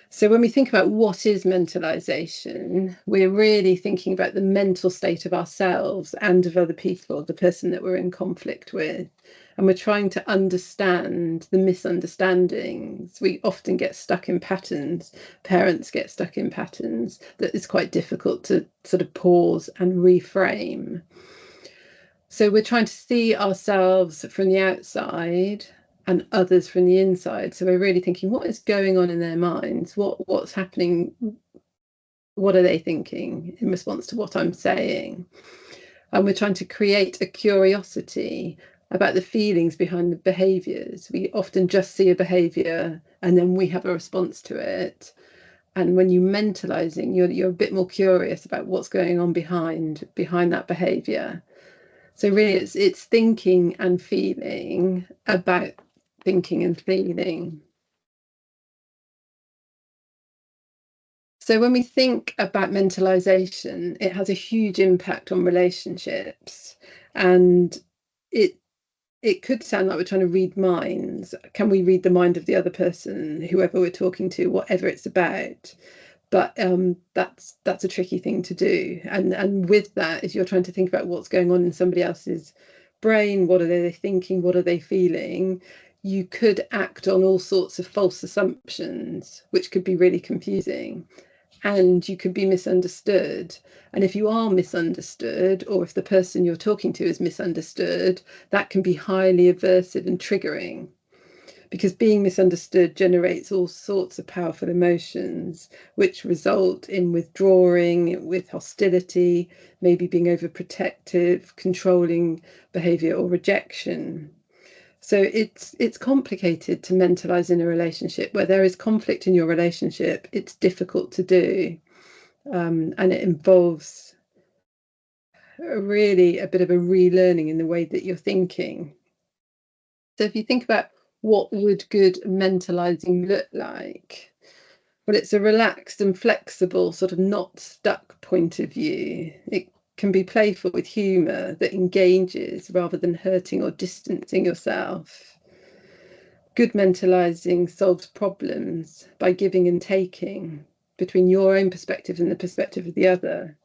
So when we think about what is mentalization, we're really thinking about the mental state of ourselves and of other people, the person that we're in conflict with. And we're trying to understand the misunderstandings. We often get stuck in patterns. Parents get stuck in patterns that it's quite difficult to sort of pause and reframe. So we're trying to see ourselves from the outside and others from the inside. So we're really thinking, what is going on in their minds? What's happening? What are they thinking in response to what I'm saying? And we're trying to create a curiosity about the feelings behind the behaviours. We often just see a behaviour and then we have a response to it. And when you're mentalising, you're a bit more curious about what's going on behind that behaviour. So really it's thinking and feeling about thinking and feeling. So when we think about mentalisation, it has a huge impact on relationships, and it could sound like we're trying to read minds. Can we read the mind of the other person, whoever we're talking to, whatever it's about? But that's a tricky thing to do. And with that, if you're trying to think about what's going on in somebody else's brain, what are they thinking, what are they feeling, you could act on all sorts of false assumptions, which could be really confusing. And you could be misunderstood. And if you are misunderstood, or if the person you're talking to is misunderstood, that can be highly aversive and triggering, because being misunderstood generates all sorts of powerful emotions, which result in withdrawing, with hostility, maybe being overprotective, controlling behaviour, or rejection. So it's complicated to mentalize in a relationship. Where there is conflict in your relationship, it's difficult to do. And it involves really a bit of a relearning in the way that you're thinking. So if you think about what would good mentalizing look like? Well, it's a relaxed and flexible, sort of not stuck point of view. It can be playful with humour that engages rather than hurting or distancing yourself. Good mentalising solves problems by giving and taking between your own perspective and the perspective of the other.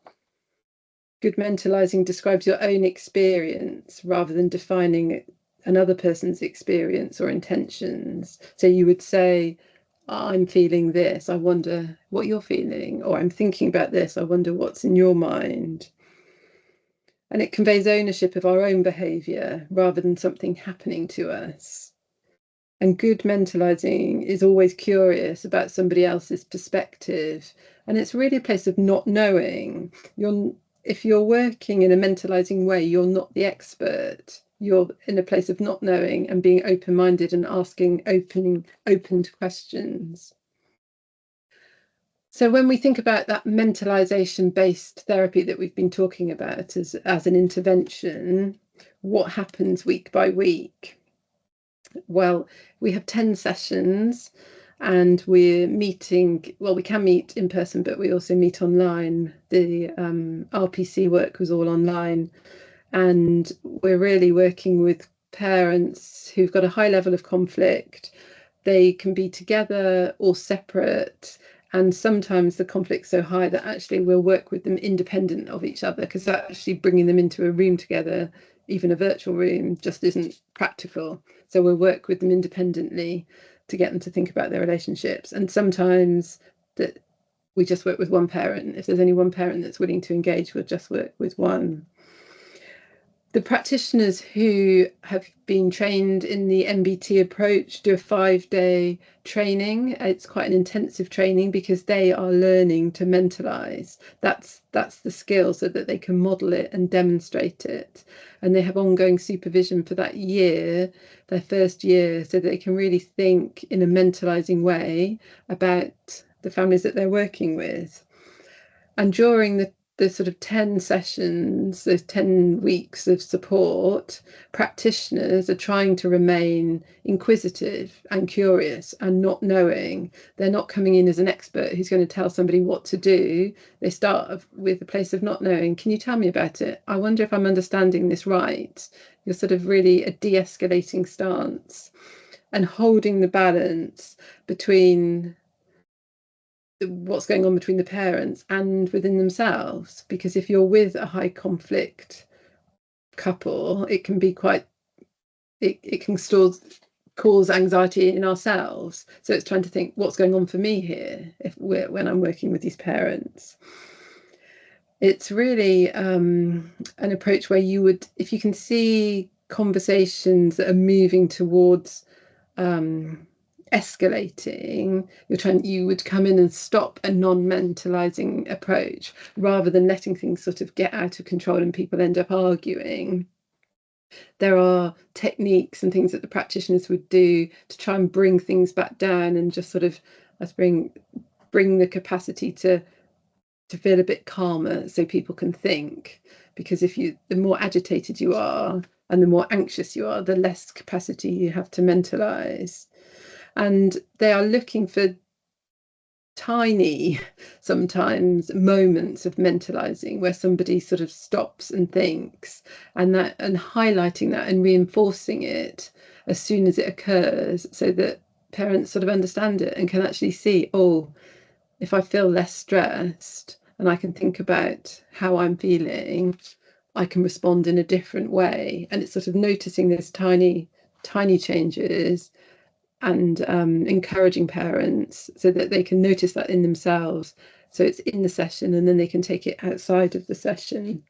Good mentalising describes your own experience rather than defining another person's experience or intentions. So you would say, I'm feeling this, I wonder what you're feeling, or I'm thinking about this, I wonder what's in your mind. And it conveys ownership of our own behaviour rather than something happening to us. And good mentalising is always curious about somebody else's perspective. And it's really a place of not knowing. If you're working in a mentalising way, you're not the expert. You're in a place of not knowing and being open-minded and asking open questions. So when we think about that mentalization-based therapy that we've been talking about as an intervention, what happens week by week? Well, we have 10 sessions and we're meeting, well, we can meet in person, but we also meet online. The RPC work was all online, and we're really working with parents who've got a high level of conflict. They can be together or separate. And sometimes the conflict's so high that actually we'll work with them independent of each other, because actually bringing them into a room together even a virtual room just isn't practical. So we'll work with them independently to get them to think about their relationships. And sometimes that we just work with one parent. If there's only one parent that's willing to engage, we'll just work with one. The practitioners who have been trained in the MBT approach do a 5-day training. It's quite an intensive training because they are learning to mentalise. That's the skill, so that they can model it and demonstrate it. And they have ongoing supervision for that year, their first year, so that they can really think in a mentalising way about the families that they're working with. And during the sort of 10 sessions, those 10 weeks of support, practitioners are trying to remain inquisitive and curious and not knowing. They're not coming in as an expert who's going to tell somebody what to do. They start with a place of not knowing. Can you tell me about it? I wonder if I'm understanding this right. You're sort of really a de-escalating stance and holding the balance between what's going on between the parents and within themselves, because if you're with a high conflict couple, it can be quite it can cause anxiety in ourselves. So it's trying to think, what's going on for me here when I'm working with these parents. It's really an approach where you would, if you can see conversations that are moving towards escalating, you would come in and stop a non-mentalizing approach rather than letting things sort of get out of control and people end up arguing. There are techniques and things that the practitioners would do to try and bring things back down and just sort of bring the capacity to feel a bit calmer so people can think, because the more agitated you are and the more anxious you are, the less capacity you have to mentalize. And they are looking for tiny, sometimes, moments of mentalizing where somebody sort of stops and thinks, and highlighting that and reinforcing it as soon as it occurs, so that parents sort of understand it and can actually see, oh, if I feel less stressed and I can think about how I'm feeling, I can respond in a different way. And it's sort of noticing those tiny changes and encouraging parents so that they can notice that in themselves. So it's in the session and then they can take it outside of the session.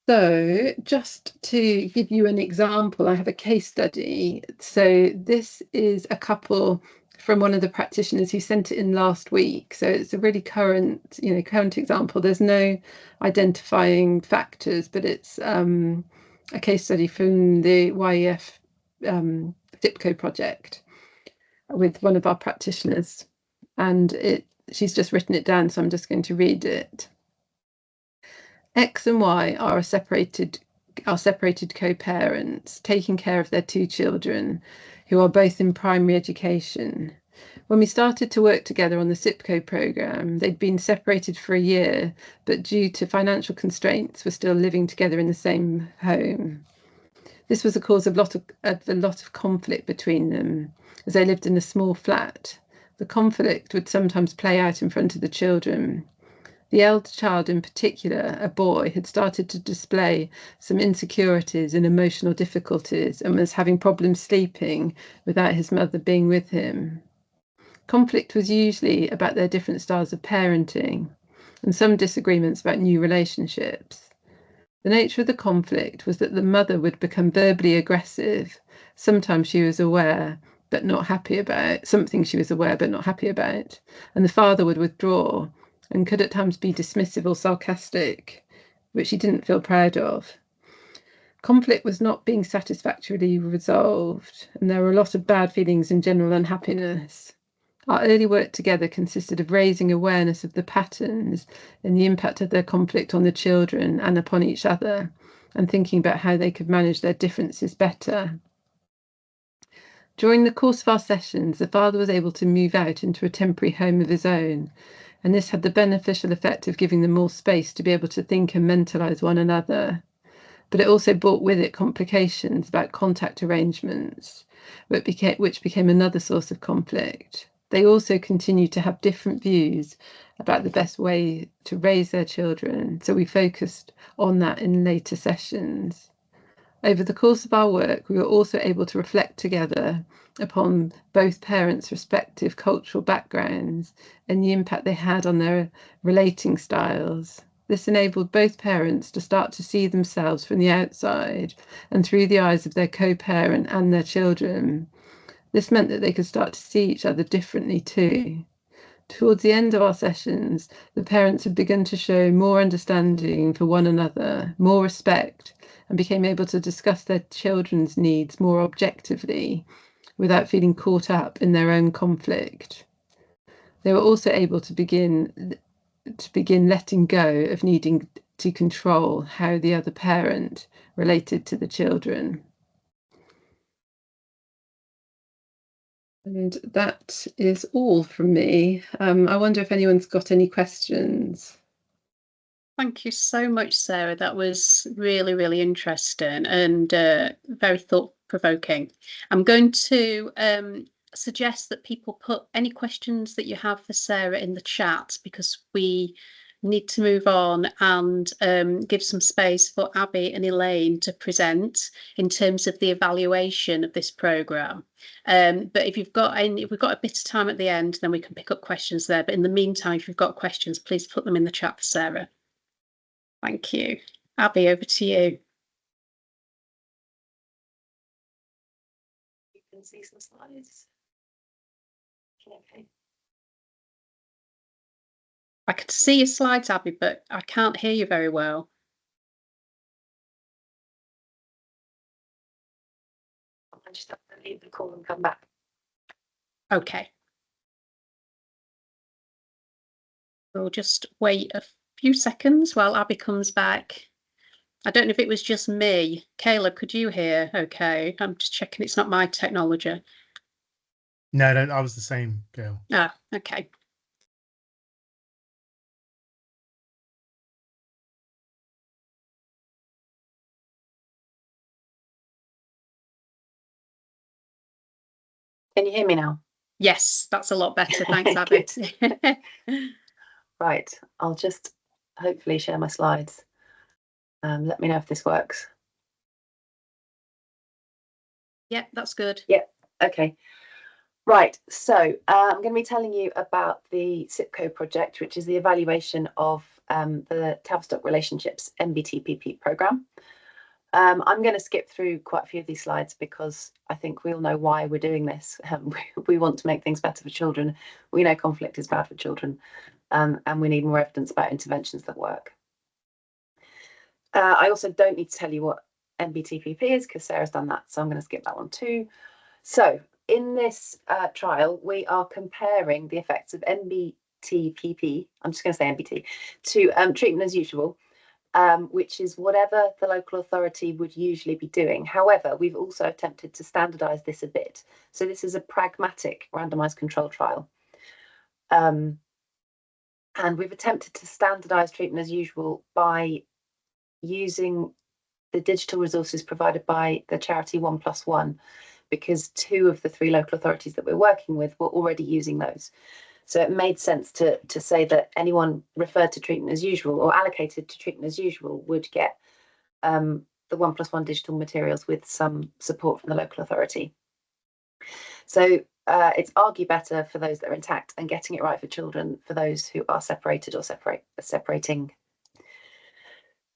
So just to give you an example, I have a case study. So this is a couple from one of the practitioners who sent it in last week. So it's a really current example. There's no identifying factors, but it's a case study from the YEF SIPCO project with one of our practitioners, and she's just written it down, so I'm just going to read it. X and Y are separated co-parents taking care of their 2 children who are both in primary education. When we started to work together on the SIPCO programme, they'd been separated for a year, but due to financial constraints were still living together in the same home. This was a cause of a lot of conflict between them, as they lived in a small flat. The conflict would sometimes play out in front of the children. The elder child in particular, a boy, had started to display some insecurities and emotional difficulties and was having problems sleeping without his mother being with him. Conflict was usually about their different styles of parenting and some disagreements about new relationships. The nature of the conflict was that the mother would become verbally aggressive. Sometimes she was aware but not happy about something she was aware but not happy about, and the father would withdraw and could at times be dismissive or sarcastic, which he didn't feel proud of. Conflict was not being satisfactorily resolved, and there were a lot of bad feelings and general unhappiness. Our early work together consisted of raising awareness of the patterns and the impact of their conflict on the children and upon each other, and thinking about how they could manage their differences better. During the course of our sessions, the father was able to move out into a temporary home of his own, and this had the beneficial effect of giving them more space to be able to think and mentalise one another. But it also brought with it complications about contact arrangements, which became another source of conflict. They also continue to have different views about the best way to raise their children, so we focused on that in later sessions. Over the course of our work, we were also able to reflect together upon both parents' respective cultural backgrounds and the impact they had on their relating styles. This enabled both parents to start to see themselves from the outside and through the eyes of their co-parent and their children. This meant that they could start to see each other differently too. Towards the end of our sessions, the parents had begun to show more understanding for one another, more respect, and became able to discuss their children's needs more objectively without feeling caught up in their own conflict. They were also able to begin letting go of needing to control how the other parent related to the children. And that is all from me. I wonder if anyone's got any questions. Thank you so much, Sarah. That was really, really interesting and very thought-provoking. I'm going to suggest that people put any questions that you have for Sarah in the chat, because we need to move on and give some space for Abby and Elaine to present in terms of the evaluation of this programme. But if we've got a bit of time at the end, then we can pick up questions there. But in the meantime, if you've got questions, please put them in the chat for Sarah. Thank you. Abby, over to you. You can see some slides. Okay. I could see your slides, Abby, but I can't hear you very well. I just have to leave the call and come back. Okay. We'll just wait a few seconds while Abby comes back. I don't know if it was just me. Caleb, could you hear? Okay, I'm just checking it's not my technology. No, I was the same, Gail. Ah, okay. Can you hear me now? Yes, that's a lot better. Thanks, Abby. Right, I'll just hopefully share my slides. Let me know if this works. Yep, that's good. Yep, okay. Right, so I'm going to be telling you about the SIPCO project, which is the evaluation of the Tavistock Relationships MBTPP programme. I'm going to skip through quite a few of these slides because I think we all know why we're doing this. We want to make things better for children. We know conflict is bad for children, and we need more evidence about interventions that work. I also don't need to tell you what MBTPP is because Sarah's done that, so I'm going to skip that one too. So in this trial, we are comparing the effects of MBTPP, I'm just going to say MBT, to treatment as usual, which is whatever the local authority would usually be doing. However, we've also attempted to standardise this a bit. So this is a pragmatic randomised control trial. And we've attempted to standardise treatment as usual by using the digital resources provided by the charity 1+1, because 2 of the 3 local authorities that we're working with were already using those. So it made sense to say that anyone referred to treatment as usual or allocated to treatment as usual would get the 1+1 digital materials with some support from the local authority. So it's argue better for those that are intact and getting it right for children for those who are separated or separating.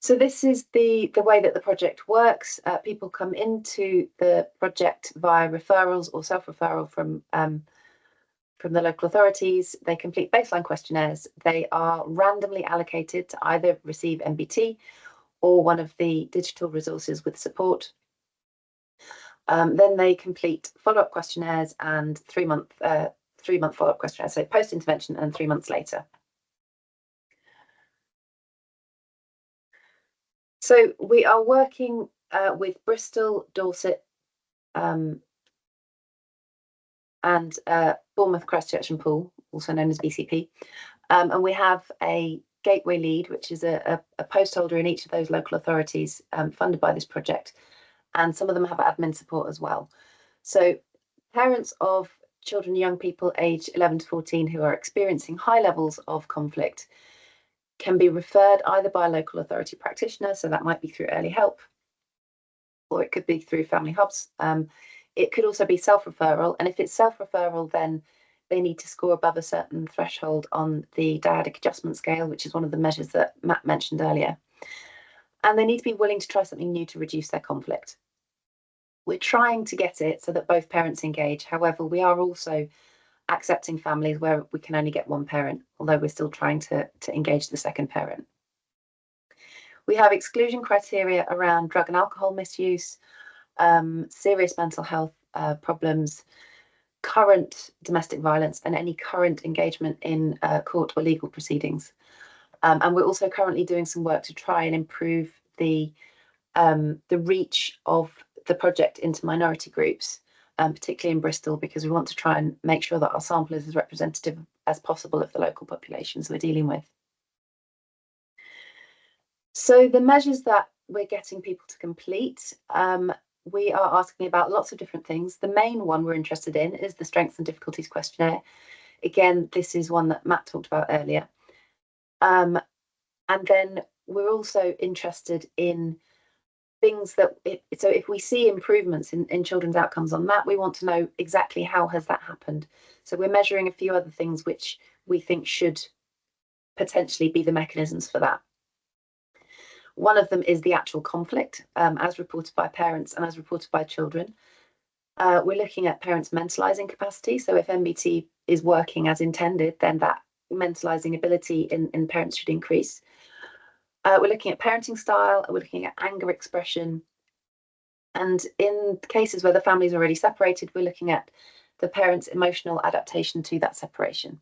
So this is the way that the project works. People come into the project via referrals or self-referral from the local authorities. They complete baseline questionnaires. They are randomly allocated to either receive MBT or one of the digital resources with support. Then they complete follow-up questionnaires and 3-month follow-up questionnaires, so post-intervention and 3 months later. So we are working with Bristol, Dorset, and Bournemouth, Christchurch and Poole, also known as BCP. And we have a gateway lead, which is a post holder in each of those local authorities funded by this project. And some of them have admin support as well. So parents of children and young people aged 11 to 14 who are experiencing high levels of conflict can be referred either by a local authority practitioner, so that might be through early help, or it could be through family hubs. It could also be self-referral, and if it's self-referral, then they need to score above a certain threshold on the dyadic adjustment scale, which is one of the measures that Matt mentioned earlier. And they need to be willing to try something new to reduce their conflict. We're trying to get it so that both parents engage. However, we are also accepting families where we can only get one parent, although we're still trying to engage the second parent. We have exclusion criteria around drug and alcohol misuse, serious mental health problems, current domestic violence, and any current engagement in court or legal proceedings. And we're also currently doing some work to try and improve the reach of the project into minority groups, particularly in Bristol, because we want to try and make sure that our sample is as representative as possible of the local populations we're dealing with. So the measures that we're getting people to complete, we are asking about lots of different things. The main one we're interested in is the Strengths and Difficulties Questionnaire. Again, this is one that Matt talked about earlier. And then we're also interested in things that, so if we see improvements in children's outcomes on that, we want to know exactly how has that happened. So we're measuring a few other things which we think should potentially be the mechanisms for that. One of them is the actual conflict, as reported by parents and as reported by children. We're looking at parents' mentalising capacity. So if MBT is working as intended, then that mentalising ability in parents should increase. We're looking at parenting style, we're looking at anger expression. And in cases where the family is already separated, we're looking at the parents' emotional adaptation to that separation.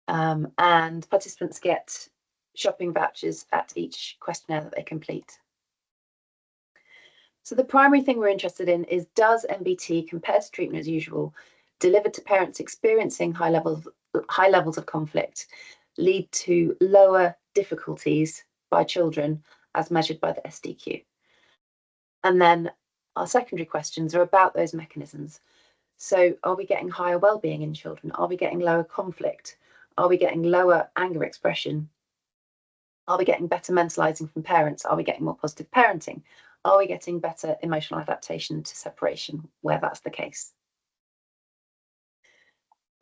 And participants get shopping vouchers at each questionnaire that they complete. So the primary thing we're interested in is, does MBT, compared to treatment as usual, delivered to parents experiencing high levels of conflict, lead to lower difficulties by children as measured by the SDQ? And then our secondary questions are about those mechanisms. So are we getting higher well-being in children? Are we getting lower conflict? Are we getting lower anger expression? Are we getting better mentalising from parents? Are we getting more positive parenting? Are we getting better emotional adaptation to separation where that's the case?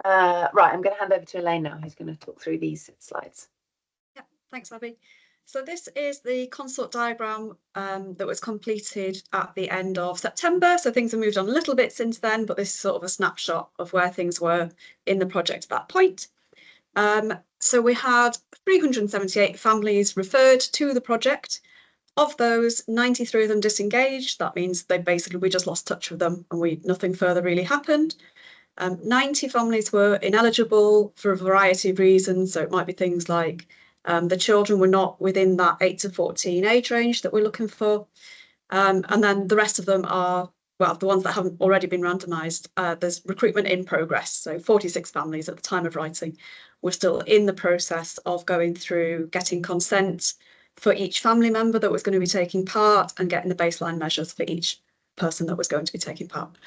Right, I'm going to hand over to Elaine now, who's going to talk through these slides. Yeah, thanks, Abby. So this is the consort diagram that was completed at the end of September. So things have moved on a little bit since then, but this is sort of a snapshot of where things were in the project at that point. So we had 378 families referred to the project. Of those, 93 of them disengaged. That means we just lost touch with them and nothing further really happened. 90 families were ineligible for a variety of reasons. So it might be things like the children were not within that 8 to 14 age range that we're looking for. And then the rest of them are, well, the ones that haven't already been randomised. There's recruitment in progress. So 46 families at the time of writing. We're still in the process of going through getting consent for each family member that was going to be taking part and getting the baseline measures for each person that was going to be taking part.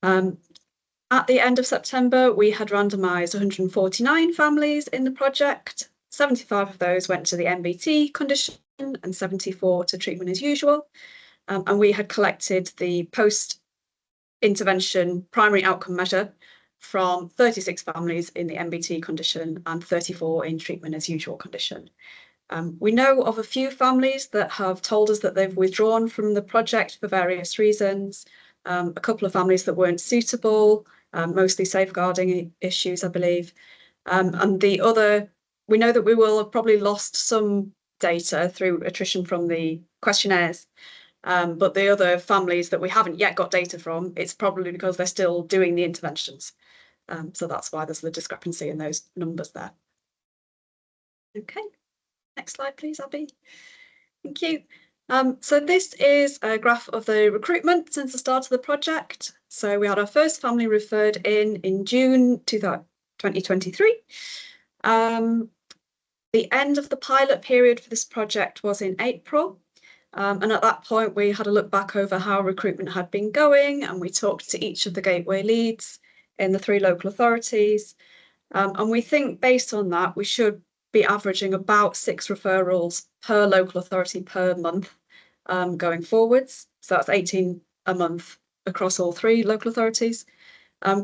At the end of September, we had randomised 149 families in the project. 75 of those went to the MBT condition and 74 to treatment as usual. And we had collected the post-intervention primary outcome measure from 36 families in the MBT condition and 34 in treatment as usual condition. We know of a few families that have told us that they've withdrawn from the project for various reasons. A couple of families that weren't suitable, mostly safeguarding issues, I believe. And the other, we know that we will have probably lost some data through attrition from the questionnaires. But the other families that we haven't yet got data from, it's probably because they're still doing the interventions. So that's why there's the discrepancy in those numbers there. Okay, next slide, please, Abby. Thank you. So this is a graph of the recruitment since the start of the project. So we had our first family referred in June 2023. The end of the pilot period for this project was in April. And at that point, we had a look back over how recruitment had been going, and we talked to each of the gateway leads. in the 3 local authorities. And we think based on that, we should be averaging about 6 referrals per local authority per month going forwards. So that's 18 a month across all 3 local authorities.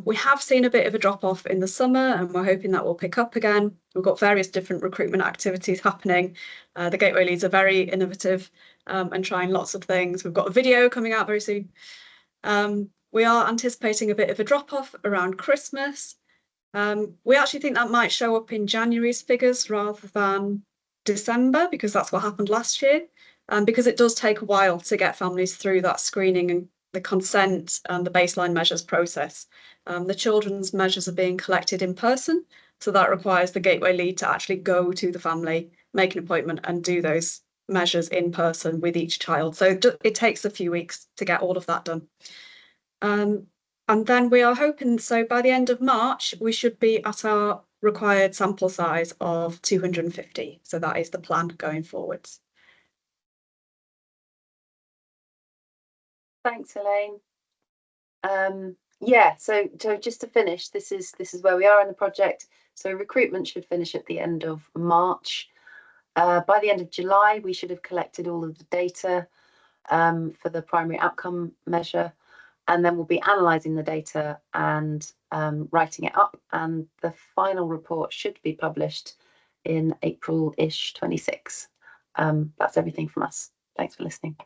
We have seen a bit of a drop off in the summer, and we're hoping that will pick up again. We've got various different recruitment activities happening. The Gateway leads are very innovative and trying lots of things. We've got a video coming out very soon. We are anticipating a bit of a drop off around Christmas. We actually think that might show up in January's figures rather than December, because that's what happened last year. Because it does take a while to get families through that screening and the consent and the baseline measures process. The children's measures are being collected in person, so that requires the Gateway lead to actually go to the family, make an appointment and do those measures in person with each child. So it takes a few weeks to get all of that done. And then we are hoping, so by the end of March, we should be at our required sample size of 250. So that is the plan going forwards. Thanks, Elaine. Yeah, so just to finish, this is where we are in the project. So recruitment should finish at the end of March. By the end of July, we should have collected all of the data for the primary outcome measure, and then we'll be analysing the data and writing it up, and the final report should be published in April-ish 26. That's everything from us. Thanks for listening.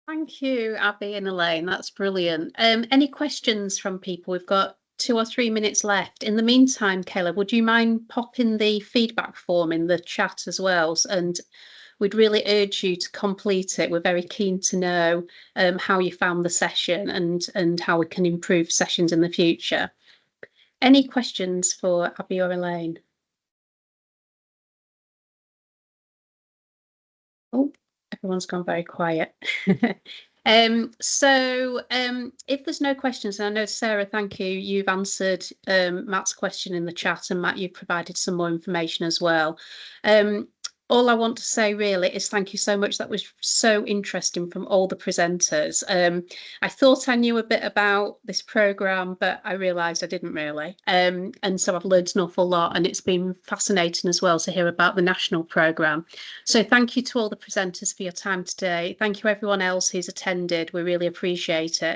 Thank you, Abby and Elaine. That's brilliant. Any questions from people? We've got 2 or 3 minutes left. In the meantime, Kayla, would you mind popping the feedback form in the chat as well? And we'd really urge you to complete it. We're very keen to know how you found the session and how we can improve sessions in the future. Any questions for Abby or Elaine? Oh, everyone's gone very quiet. If there's no questions, and I know, Sarah, thank you. You've answered Matt's question in the chat, and Matt, you've provided some more information as well. All I want to say really is thank you so much. That was so interesting from all the presenters. I thought I knew a bit about this programme, but I realised I didn't really. And so I've learned an awful lot, and it's been fascinating as well to hear about the national programme. So thank you to all the presenters for your time today. Thank you everyone else who's attended. We really appreciate it.